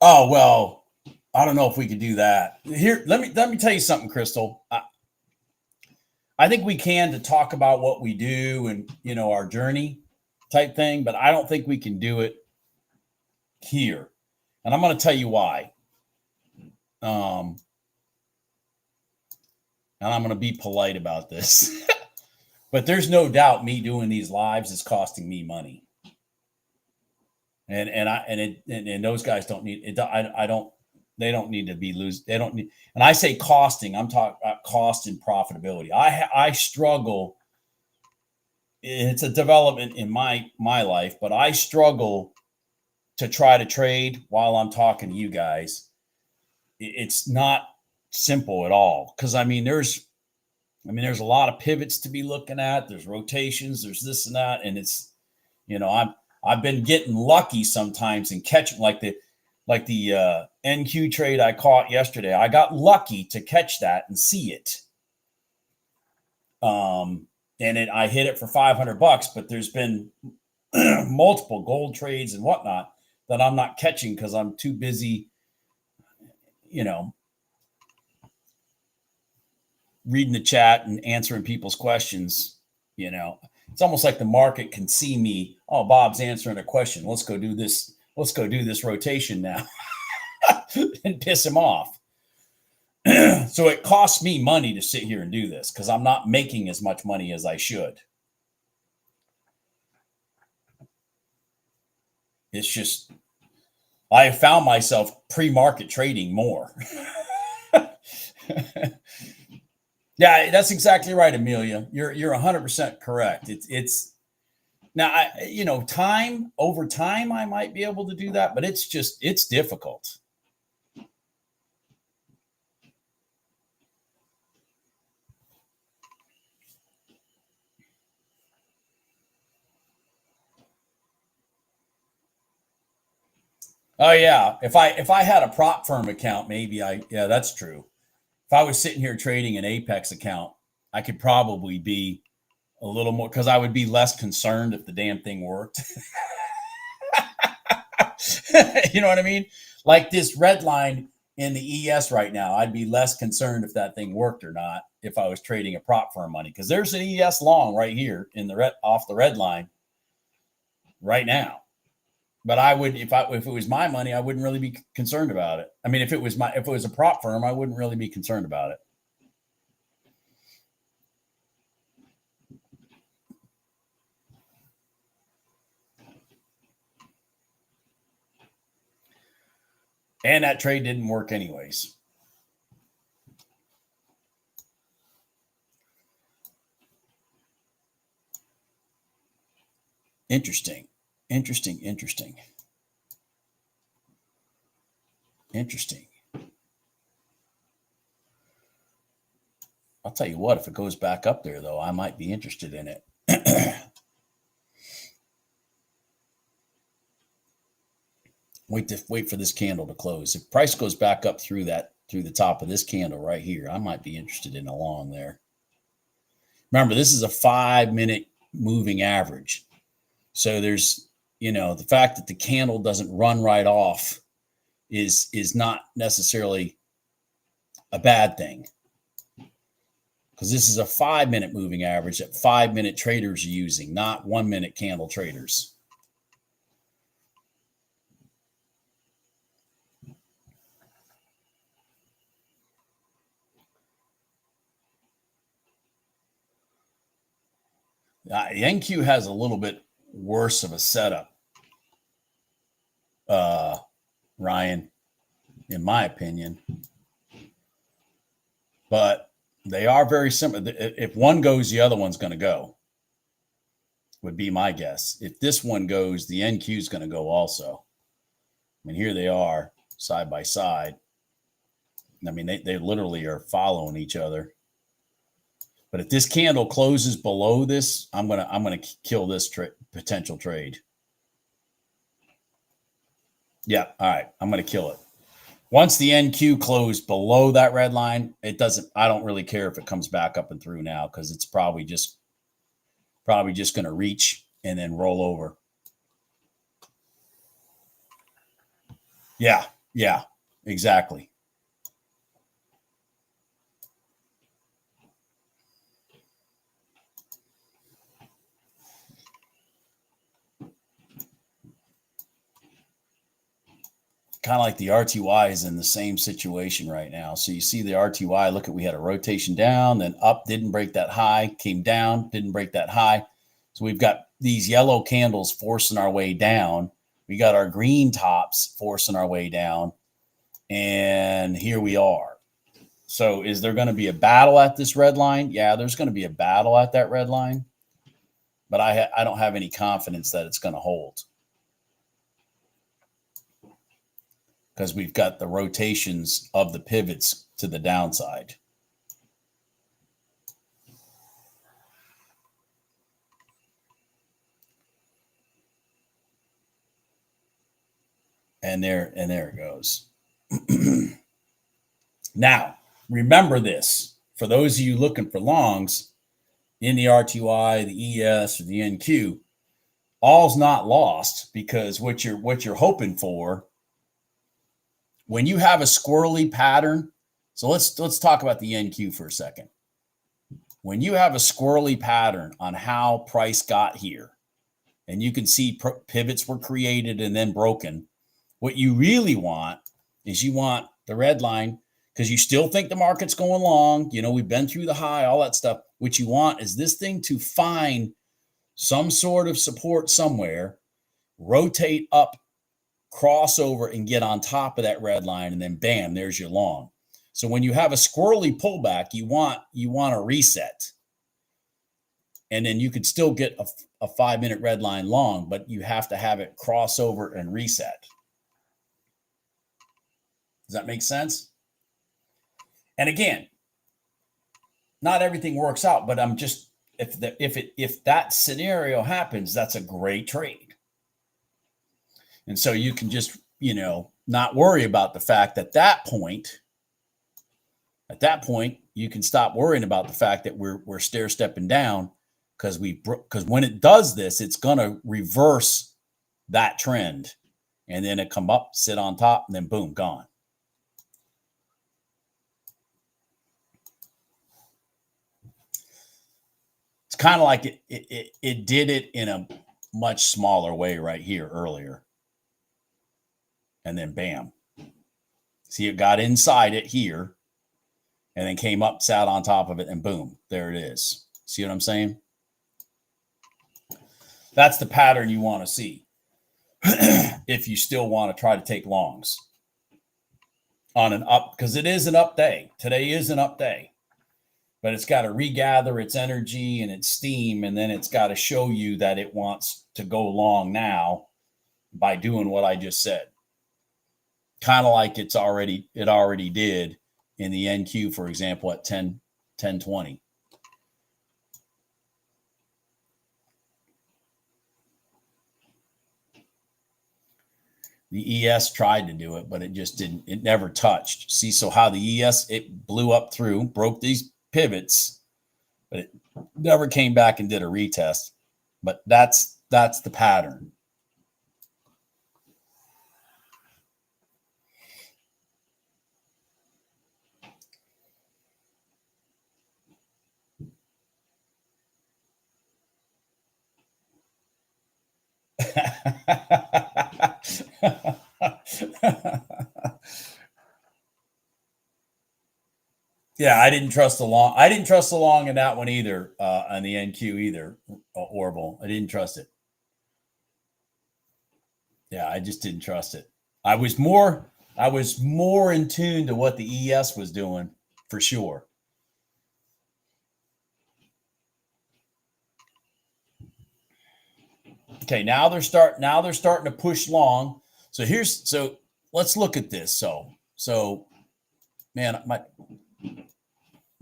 Oh, well, I don't know if we could do that. Here, let me tell you something, Crystal. I think we can, to talk about what we do and, our journey type thing, but I don't think we can do it here. And I'm going to tell you why. And I'm going to be polite about this. But there's no doubt me doing these lives is costing me money. And those guys don't need it. They don't need to be lose. They don't need. And I say costing, I'm talking about cost and profitability. I struggle. It's a development in my life, but I struggle to try to trade while I'm talking to you guys. It's not simple at all. Cause I mean, there's a lot of pivots to be looking at. There's rotations, there's this and that. And it's, I've been getting lucky sometimes and catching like the NQ trade I caught yesterday. I got lucky to catch that and see it. I hit it for $500, but there's been multiple gold trades and whatnot that I'm not catching because I'm too busy, reading the chat and answering people's questions. It's almost like the market can see me. Oh, Bob's answering a question. Let's go do this. Let's go do this rotation now and piss him off. So it costs me money to sit here and do this because I'm not making as much money as I should. It's just, I have found myself pre-market trading more. Yeah, that's exactly right, Amelia. You're 100% correct. It's now, over time, I might be able to do that, but it's difficult. Oh yeah. If I had a prop firm account, maybe that's true. If I was sitting here trading an Apex account, I could probably be a little more because I would be less concerned if the damn thing worked. You know what I mean? Like this red line in the ES right now, I'd be less concerned if that thing worked or not if I was trading a prop firm money because there's an ES long right here in the off the red line right now. But I would, if it was my money, I wouldn't really be concerned about it. I mean, if it was a prop firm, I wouldn't really be concerned about it. And that trade didn't work anyways. Interesting. I'll tell you what, if it goes back up there, though, I might be interested in it. Wait for this candle to close. If price goes back up through the top of this candle right here, I might be interested in a long there. Remember, this is a 5-minute moving average. So there's, the fact that the candle doesn't run right off is not necessarily a bad thing. Because this is a 5-minute moving average that 5-minute traders are using, not 1-minute candle traders. The NQ has a little bit worse of a setup, Ryan, in my opinion. But they are very similar. If one goes, the other one's going to go, would be my guess. If this one goes, the NQ is going to go also. I mean, here they are side by side. I mean, they literally are following each other. But if this candle closes below this, I'm gonna kill this potential trade. Yeah, all right, I'm gonna kill it. Once the NQ closed below that red line, I don't really care if it comes back up and through now because it's probably just gonna reach and then roll over. Yeah, exactly. Kind of like the RTY is in the same situation right now. So you see the RTY, we had a rotation down, then up, didn't break that high, came down, didn't break that high. So we've got these yellow candles forcing our way down. We got our green tops forcing our way down. And here we are. So is there going to be a battle at this red line? Yeah, there's going to be a battle at that red line. But I don't have any confidence that it's going to hold. because we've got the rotations of the pivots to the downside. And there it goes. Now, remember this. For those of you looking for longs in the RTY, the ES, or the NQ, all's not lost, because what you're hoping for when you have a squirrely pattern. So let's talk about the NQ for a second. When you have a squirrely pattern on how price got here, and you can see pivots were created and then broken, what you really want is you want the red line, because you still think the market's going long. You know, we've been through the high, all that stuff. What you want is this thing to find some sort of support somewhere, rotate up, crossover, and get on top of that red line, and then bam, there's your long. So when you have a squirrely pullback, you want a reset. And then you could still get a 5-minute red line long, but you have to have it crossover and reset. Does that make sense? And again, not everything works out, but I'm just, if that scenario happens, that's a great trade. And so you can just, not worry about the fact that at that point, you can stop worrying about the fact that we're stair stepping down, because when it does this, it's going to reverse that trend, and then it come up, sit on top, and then boom, gone. It's kind of like it did it in a much smaller way right here earlier. And then bam. See, it got inside it here and then came up, sat on top of it, and boom, there it is. See what I'm saying? That's the pattern you want to see if you still want to try to take longs on an up, because it is an up day. Today is an up day. But it's got to regather its energy and its steam, and then it's got to show you that it wants to go long now by doing what I just said. Kind of like it already did in the NQ, for example, at 10:20. The ES tried to do it, but it just didn't. It never touched. See, so how the ES, it blew up through, broke these pivots, but it never came back and did a retest. But that's the pattern. Yeah, I didn't trust the long. I didn't trust the long in that one either, on the NQ either, Orville. I didn't trust it. Yeah, I just didn't trust it. I was more in tune to what the ES was doing, for sure. Okay, now they're starting to push long. So let's look at this. So man,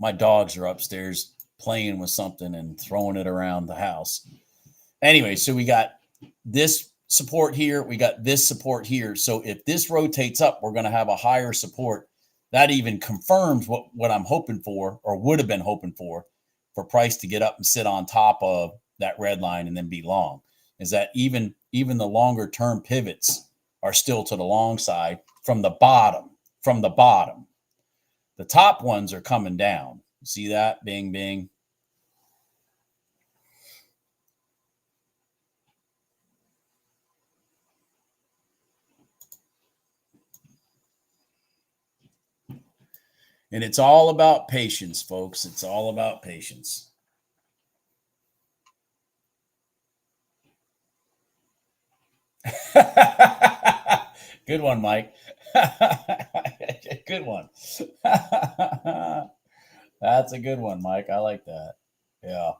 my dogs are upstairs playing with something and throwing it around the house. Anyway, so we got this support here. We got this support here. So if this rotates up, we're going to have a higher support. That even confirms what I'm hoping for, or would have been hoping for price to get up and sit on top of that red line and then be long. Is that even the longer term pivots are still to the long side from the bottom. The top ones are coming down. See that? Bing, bing. And it's all about patience, folks. It's all about patience. Good one, Mike. Good one. That's a good one, Mike. I like that. Yeah.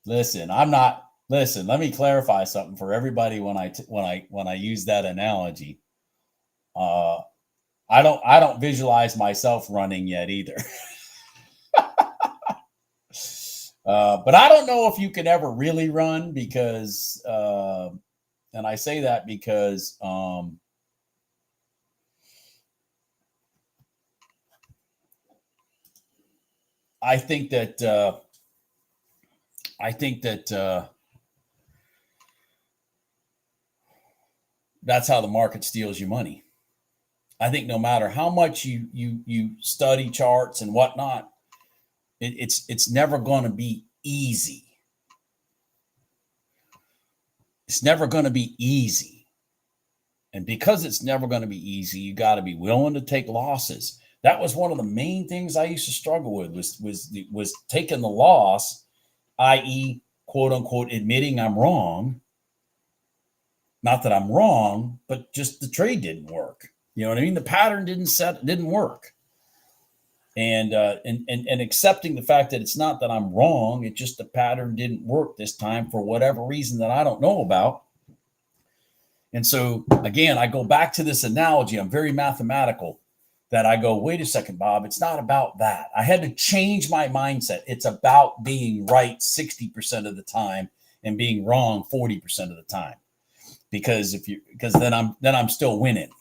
Listen, let me clarify something for everybody when I use that analogy. I don't visualize myself running yet either. But I don't know if you can ever really run because, and I say that because I think that that's how the market steals you money. I think no matter how much you study charts and whatnot, it's never going to be easy. It's never going to be easy. And because it's never going to be easy, you got to be willing to take losses. That was one of the main things I used to struggle with was taking the loss, i.e., quote unquote, admitting I'm wrong. Not that I'm wrong, but just the trade didn't work. You know what I mean? The pattern didn't work. And accepting the fact that it's not that I'm wrong, it's just the pattern didn't work this time for whatever reason that I don't know about. And so again, I go back to this analogy. I'm very mathematical. That I go, wait a second, Bob, it's not about that. I had to change my mindset. It's about being right 60% of the time and being wrong 40% of the time. Because then I'm still winning.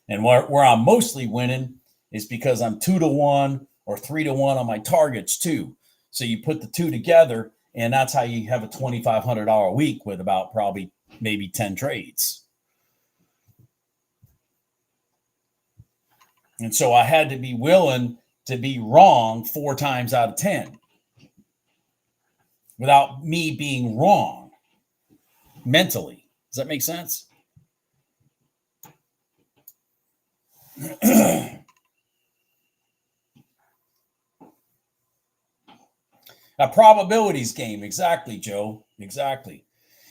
And where I'm mostly winning is because I'm 2-1 or 3-1 on my targets too. So you put the two together, and that's how you have a $2,500 week with about probably maybe 10 trades. And so I had to be willing to be wrong 4 times out of 10 without me being wrong mentally. Does that make sense? A probabilities game. Exactly, Joe. Exactly.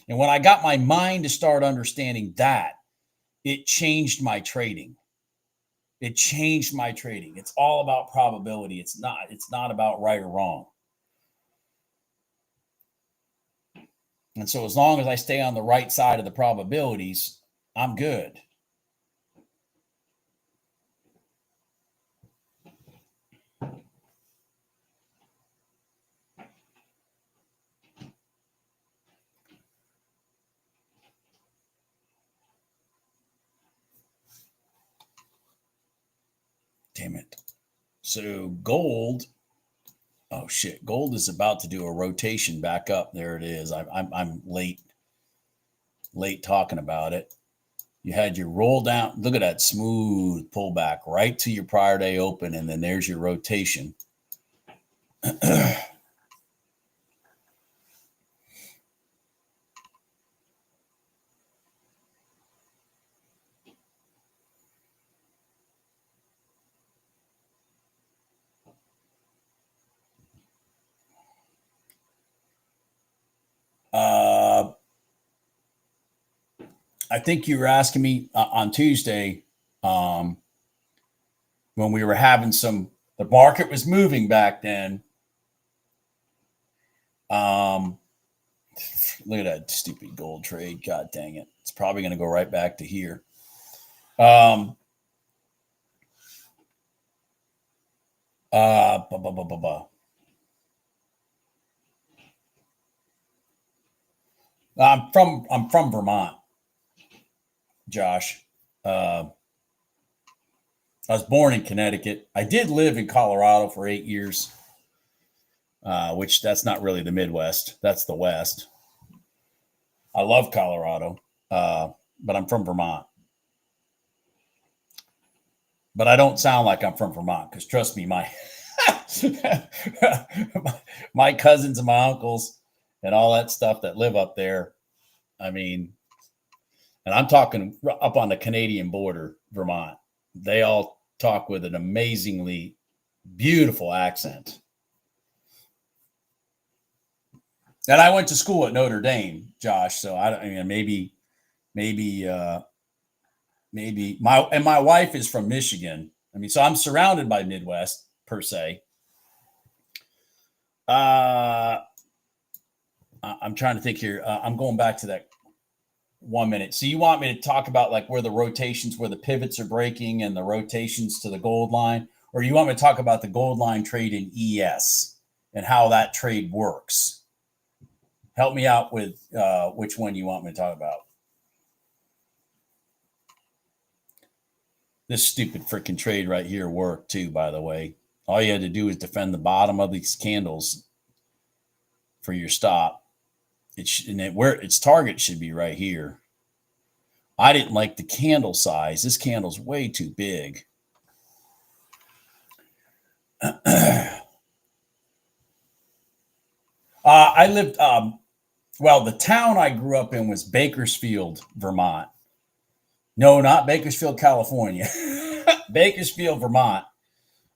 And when I got my mind to start understanding that, it changed my trading. It changed my trading. It's all about probability. It's not about right or wrong. And so as long as I stay on the right side of the probabilities, I'm good. Damn it. So gold, oh shit, gold is about to do a rotation back up. There it is. I'm late talking about it. You had your roll down. Look at that smooth pullback right to your prior day open, and then there's your rotation. I think you were asking me on Tuesday when we were having the market was moving back then. Look at that stupid gold trade. God dang it. It's probably going to go right back to here. I'm from Vermont, Josh. I was born in Connecticut. I did live in Colorado for 8 years, which that's not really the Midwest. That's the West. I love Colorado, but I'm from Vermont. But I don't sound like I'm from Vermont because trust me, my my cousins and my uncles and all that stuff that live up there. I mean, and I'm talking up on the Canadian border, Vermont. They all talk with an amazingly beautiful accent. And I went to school at Notre Dame, Josh. So maybe my wife is from Michigan. I mean, so I'm surrounded by Midwest per se. I'm trying to think here. I'm going back to that. 1 minute. So you want me to talk about like where the rotations, where the pivots are breaking and the rotations to the gold line, or you want me to talk about the gold line trade in ES and how that trade works? Help me out with which one you want me to talk about. This stupid freaking trade right here worked too, by the way. All you had to do is defend the bottom of these candles for your stop. Where its target should be right here. I didn't like the candle size. This candle's way too big. I lived, well, the town I grew up in was Bakersfield, Vermont. No, not Bakersfield, California. Bakersfield, Vermont.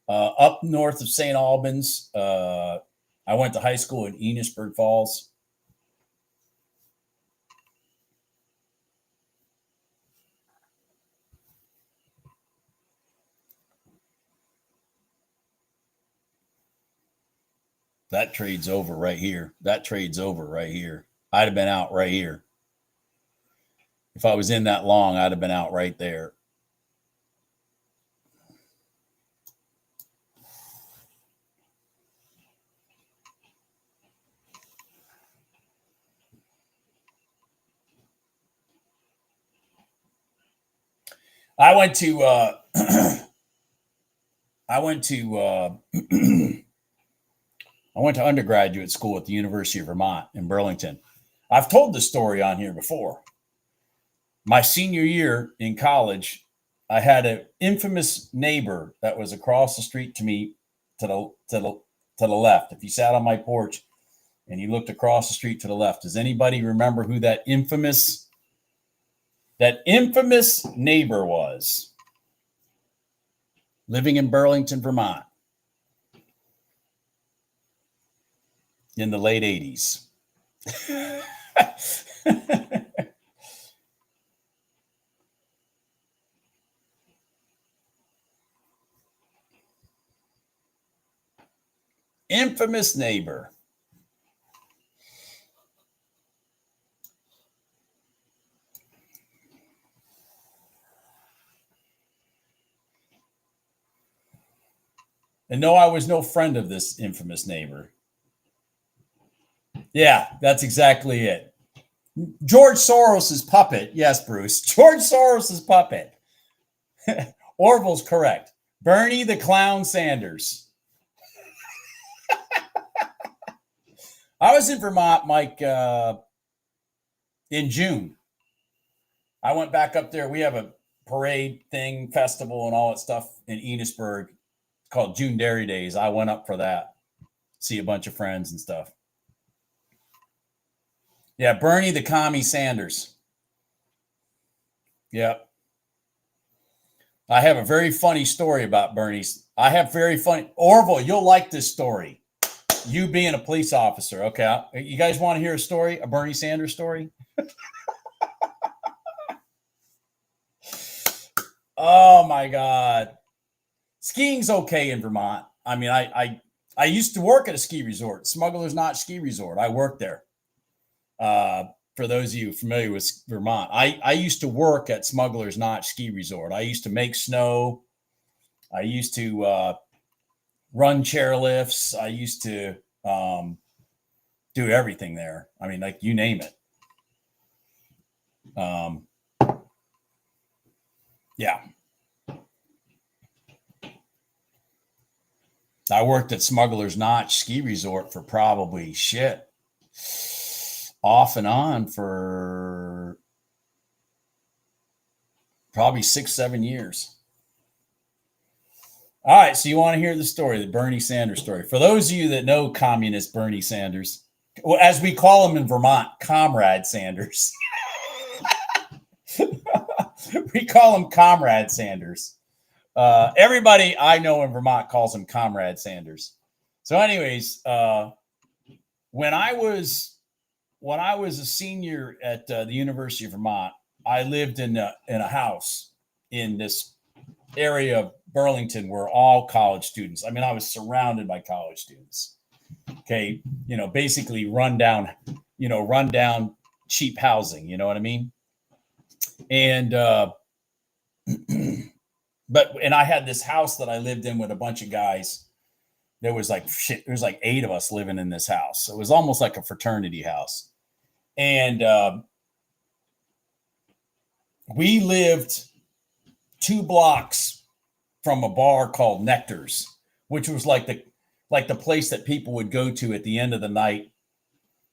Up north of St. Albans. I went to high school in Enosburg Falls. That trade's over right here. That trade's over right here. I'd have been out right here. If I was in that long, I'd have been out right there. I went to undergraduate school at the University of Vermont in Burlington. I've told this story on here before. My senior year in college, I had an infamous neighbor that was across the street to me to the left. If you sat on my porch and you looked across the street to the left, does anybody remember who that infamous neighbor was? Living in Burlington, Vermont in the late 80s. Infamous neighbor. And no, I was no friend of this infamous neighbor. Yeah, that's exactly it. George Soros's puppet. Yes, Bruce. George Soros's puppet. Orville's correct. Bernie the Clown Sanders. I was in Vermont, Mike, in June. I went back up there. We have a parade thing, festival, and all that stuff in Enosburg called June Dairy Days. I went up for that. See a bunch of friends and stuff. Yeah, Bernie the Commie Sanders. Yep. I have a very funny story about Bernie's. Orville, you'll like this story. You being a police officer. Okay. You guys want to hear a story? A Bernie Sanders story? Oh my God. Skiing's okay in Vermont. I mean, I used to work at a ski resort, Smuggler's Notch Ski Resort. I worked there. For those of you familiar with Vermont, I used to work at Smuggler's Notch Ski Resort. I used to make snow. I used to run chairlifts. I used to do everything there. I mean, like you name it. Yeah. I worked at Smuggler's Notch Ski Resort for probably off and on for probably 6-7 years. All right, so you want to hear the story, the Bernie Sanders story. For those of you that know communist Bernie Sanders, well, as we call him in Vermont, Comrade Sanders. We call him Comrade Sanders. Everybody I know in Vermont calls him Comrade Sanders. So anyways, when I was a senior at the University of Vermont, I lived in a house in this area of Burlington where all college students, I mean, I was surrounded by college students. Okay. Basically run down cheap housing. You know what I mean? And, and I had this house that I lived in with a bunch of guys. There was like 8 of us living in this house. It was almost like a fraternity house. And we lived 2 blocks from a bar called Nectar's, which was like the place that people would go to at the end of the night,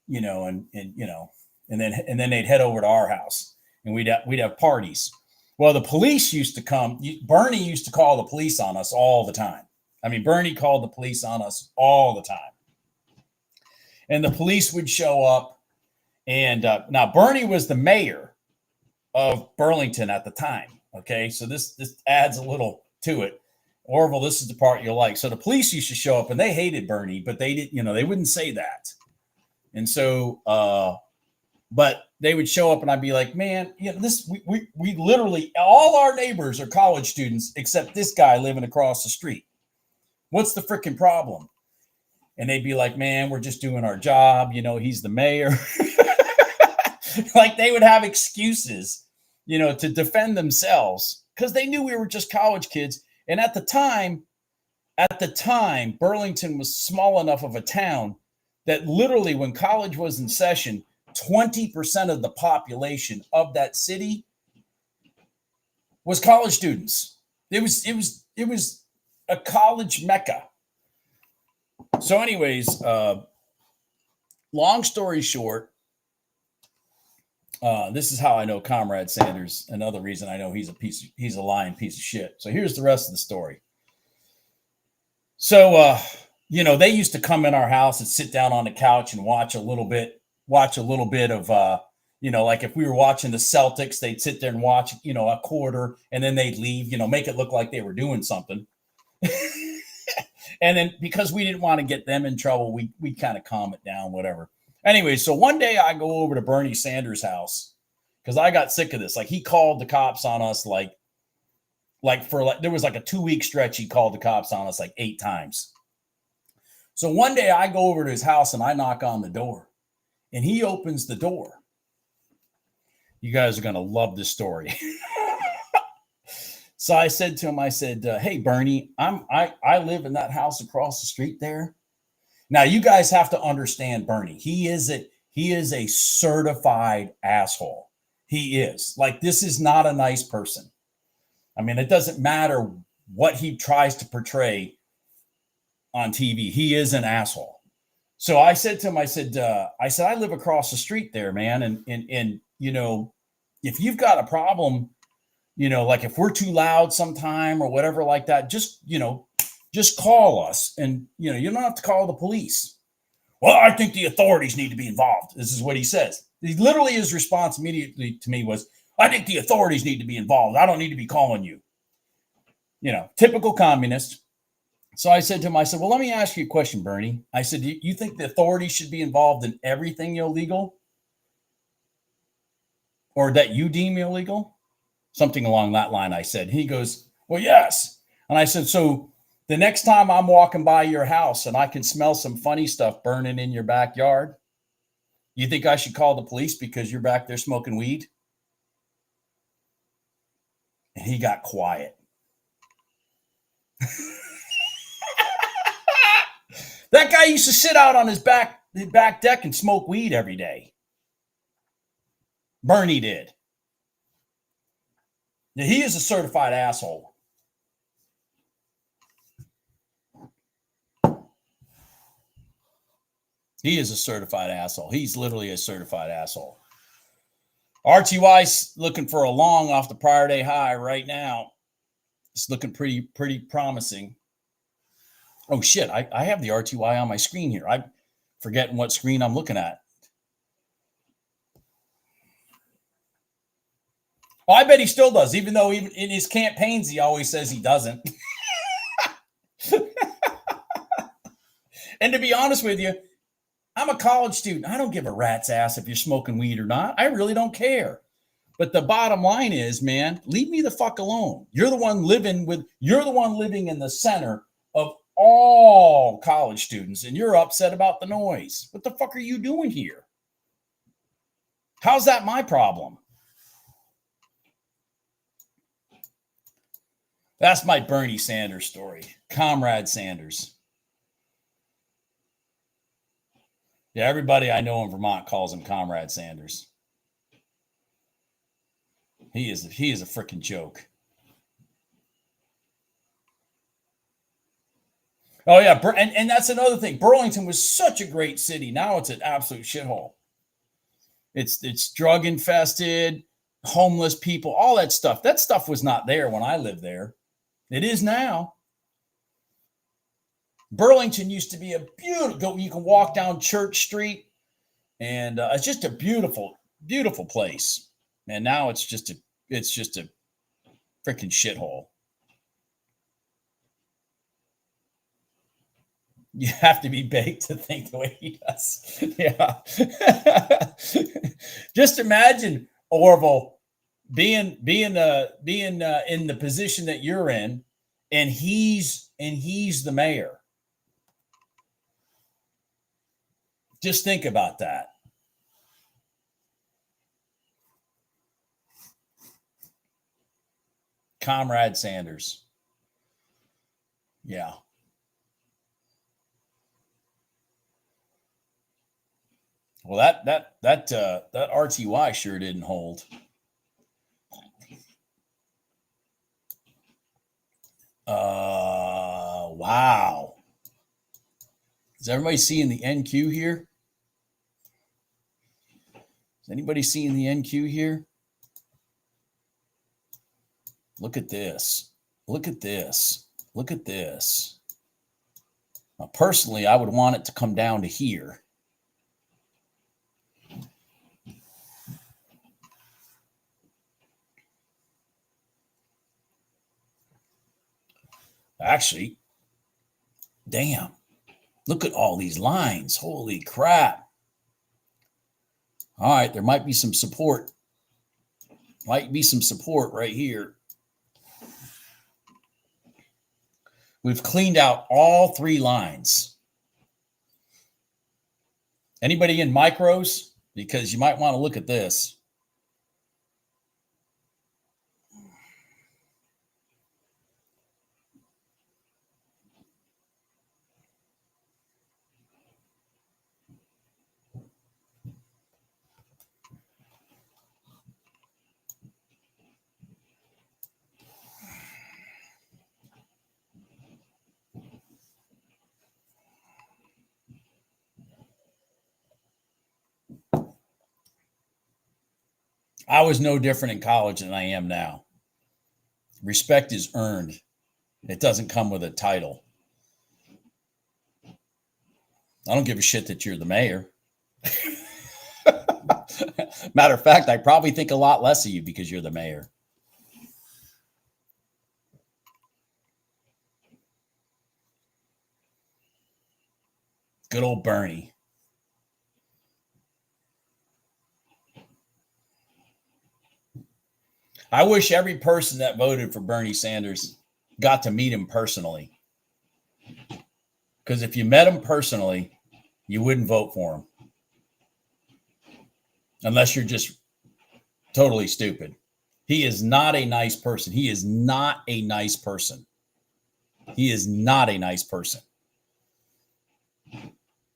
and then they'd head over to our house and we'd have parties. Well, the police used to come. Bernie used to call the police on us all the time. I mean, Bernie called the police on us all the time. And the police would show up. And now Bernie was the mayor of Burlington at the time. Okay, so this adds a little to it. Orville, this is the part you'll like. So the police used to show up, and they hated Bernie, but they didn't. They wouldn't say that. And so, but they would show up, and I'd be like, man, we literally all our neighbors are college students except this guy living across the street. What's the freaking problem? And they'd be like, man, we're just doing our job. He's the mayor. Like they would have excuses, to defend themselves because they knew we were just college kids. And at the time, Burlington was small enough of a town that literally when college was in session, 20% of the population of that city was college students. It was a college mecca. So anyways, long story short, this is how I know Comrade Sanders. Another reason I know he's a lying piece of shit. So here's the rest of the story. So, they used to come in our house and sit down on the couch and watch a little bit of, like if we were watching the Celtics, they'd sit there and watch, a quarter and then they'd leave, make it look like they were doing something. And then because we didn't want to get them in trouble, we kind of calm it down, whatever. Anyway, so one day I go over to Bernie Sanders' house because I got sick of this. Like he called the cops on us there was like a 2-week stretch. He called the cops on us like 8 times. So one day I go over to his house and I knock on the door and he opens the door. You guys are going to love this story. So I said to him, hey, Bernie, I live in that house across the street there. Now you guys have to understand Bernie. He is a certified asshole. He is. Like, this is not a nice person. I mean, it doesn't matter what he tries to portray on TV. He is an asshole. So I said to him, I said, I live across the street there, man. And if you've got a problem, like if we're too loud sometime or whatever like that, just call us and, you don't have to call the police. Well, I think the authorities need to be involved. This is what he says. Literally his response immediately to me was, I think the authorities need to be involved. I don't need to be calling you. Typical communist. So I said to him, well, let me ask you a question, Bernie. I said, do you think the authorities should be involved in everything illegal? Or that you deem illegal? Something along that line, I said. He goes, well, yes. And I said, so the next time I'm walking by your house and I can smell some funny stuff burning in your backyard, you think I should call the police because you're back there smoking weed? And he got quiet. That guy used to sit out on his back deck and smoke weed every day. Bernie did. Now, he is a certified asshole. He is a certified asshole. He's literally a certified asshole. RTY's looking for a long off the prior day high right now. It's looking pretty promising. Oh, shit. I have the RTY on my screen here. I'm forgetting what screen I'm looking at. Oh, I bet he still does, even though even in his campaigns, he always says he doesn't. And to be honest with you, I'm a college student. I don't give a rat's ass if you're smoking weed or not. I really don't care. But the bottom line is, man, leave me the fuck alone. You're the one living in the center of all college students, and you're upset about the noise. What the fuck are you doing here? How's that my problem? That's my Bernie Sanders story. Comrade Sanders. Yeah, everybody I know in Vermont calls him Comrade Sanders. He is a freaking joke. Oh yeah, and that's another thing. Burlington was such a great city. Now it's an absolute shithole. It's drug infested, homeless people, all that stuff. That stuff was not there when I lived there. It is now. Burlington used to be a beautiful. You can walk down Church Street, and it's just a beautiful, beautiful place. And now it's just a freaking shithole. You have to be baked to think the way he does. Yeah. Just imagine, Orville, being in the position that you're in, and he's the mayor. Just think about that. Comrade Sanders. Yeah. Well, that RTY sure didn't hold. Wow. Is everybody seeing the NQ here? Is anybody seeing the NQ here? Look at this. Look at this. Look at this. Now, personally, I would want it to come down to here. Actually, damn. Look at all these lines. Holy crap. All right, there might be some support. Might be some support right here. We've cleaned out all three lines. Anybody in micros? Because you might want to look at this. I was no different in college than I am now. Respect is earned. It doesn't come with a title. I don't give a shit that you're the mayor. Matter of fact, I probably think a lot less of you because you're the mayor. Good old Bernie. I wish every person that voted for Bernie Sanders got to meet him personally. Because if you met him personally, you wouldn't vote for him. Unless you're just totally stupid. He is not a nice person. He is not a nice person. He is not a nice person.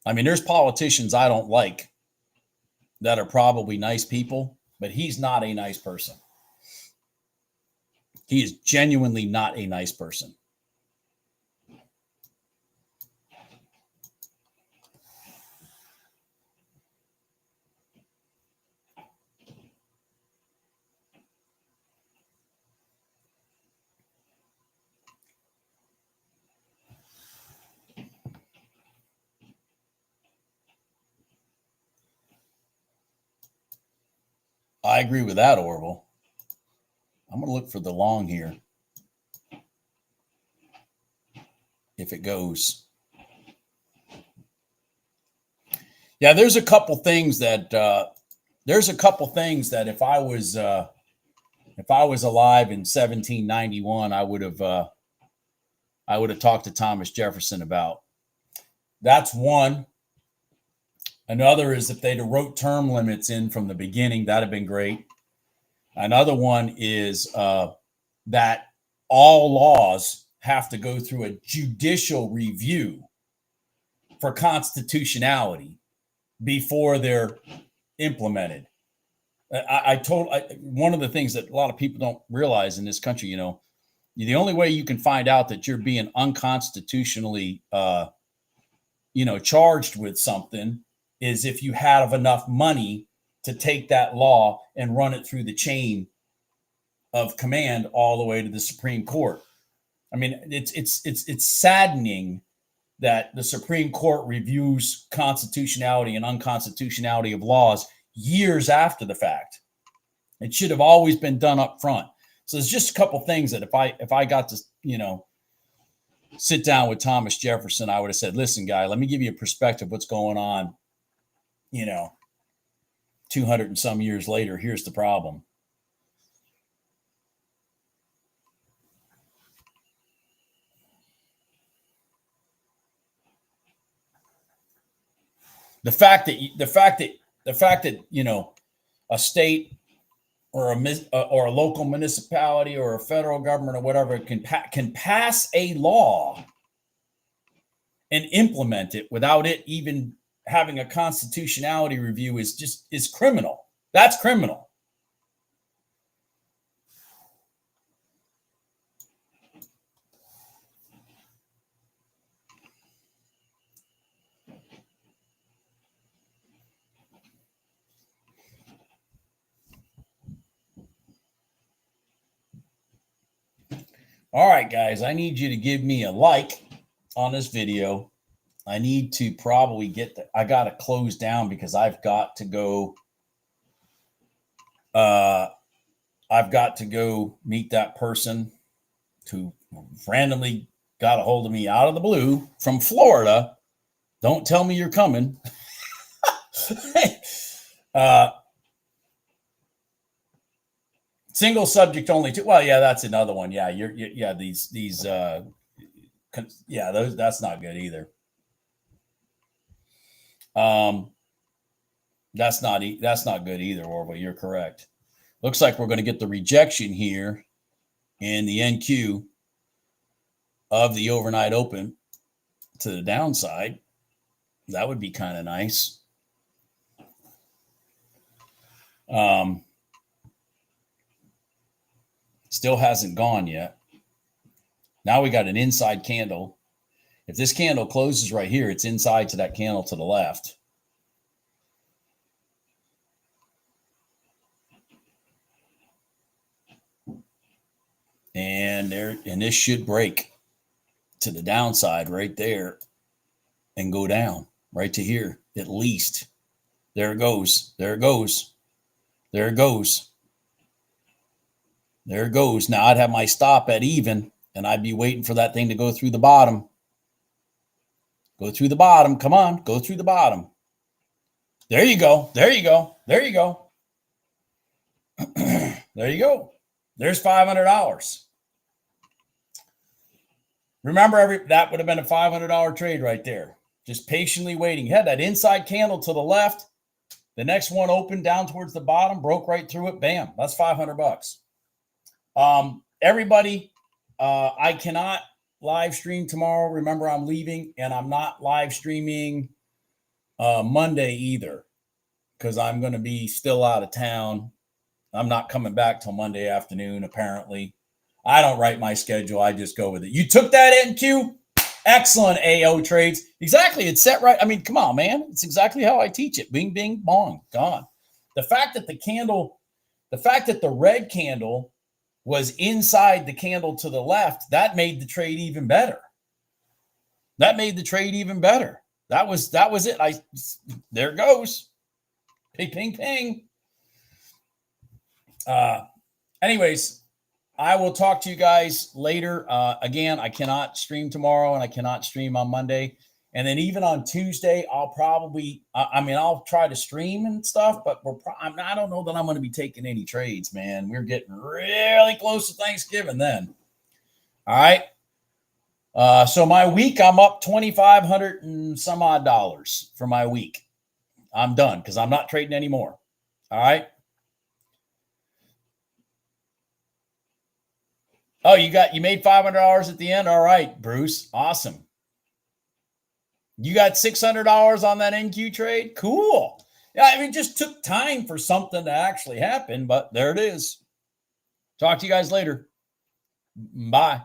I mean, there's politicians I don't like that are probably nice people, but he's not a nice person. He is genuinely not a nice person. I agree with that, Orville. I'm going to look for the long here. If it goes. Yeah, there's a couple things that if I was alive in 1791, I would have talked to Thomas Jefferson about. That's one. Another is if they'd have wrote term limits in from the beginning, that'd have been great. Another one is that all laws have to go through a judicial review for constitutionality before they're implemented. One of the things that a lot of people don't realize in this country, the only way you can find out that you're being unconstitutionally, charged with something is if you have enough money to take that law and run it through the chain of command all the way to the Supreme Court. I mean, it's saddening that the Supreme Court reviews constitutionality and unconstitutionality of laws years after the fact. It should have always been done up front. So there's just a couple things that if I got to, sit down with Thomas Jefferson, I would have said, listen, guy, let me give you a perspective of what's going on, 200 and some years later. Here's the problem. The fact that a state or a local municipality or a federal government or whatever can pass a law and implement it without it even having a constitutionality review is criminal. That's criminal. All right, guys, I need you to give me a like on this video. I need to probably I got to close down because I've got to go. I've got to go meet that person who randomly got a hold of me out of the blue from Florida. Don't tell me you're coming. Single subject only. Well, yeah, that's another one. Yeah, that's not good either. That's not good either, Orville. You're correct. Looks like we're going to get the rejection here in the NQ of the overnight open to the downside. That would be kind of nice. Still hasn't gone yet. Now we got an inside candle. If this candle closes right here, it's inside to that candle to the left. And this should break to the downside right there and go down right to here at least. There it goes. There it goes. There it goes. There it goes. Now I'd have my stop at even, and I'd be waiting for that thing to go through the bottom. Go through the bottom. Come on. Go through the bottom. There you go. There you go. There you go. There you go. There's $500. Remember, that would have been a $500 trade right there. Just patiently waiting. You had that inside candle to the left. The next one opened down towards the bottom, broke right through it. Bam. That's $500. Everybody, I cannot live stream tomorrow. Remember, I'm leaving, and I'm not live streaming Monday either because I'm going to be still out of town. I'm not coming back till Monday afternoon, apparently. I don't write my schedule. I just go with it. You took that NQ? Excellent AO trades. Exactly. It's set right. I mean, come on, man. It's exactly how I teach it. Bing, bing, bong, gone. The fact that the red candle was inside the candle to the left, that made the trade even better. That made the trade even better. That was it. There it goes. Ping, ping, ping. Anyways, I will talk to you guys later. Again, I cannot stream tomorrow and I cannot stream on Monday. And then even on Tuesday, I'll try to stream and stuff, but I don't know that I'm going to be taking any trades, man. We're getting really close to Thanksgiving then. All right. So my week, I'm up $2,500 and some odd dollars for my week. I'm done because I'm not trading anymore. All right. Oh, you made $500 at the end. All right, Bruce. Awesome. You got $600 on that NQ trade? Cool. Yeah, I mean, it just took time for something to actually happen, but there it is. Talk to you guys later. Bye.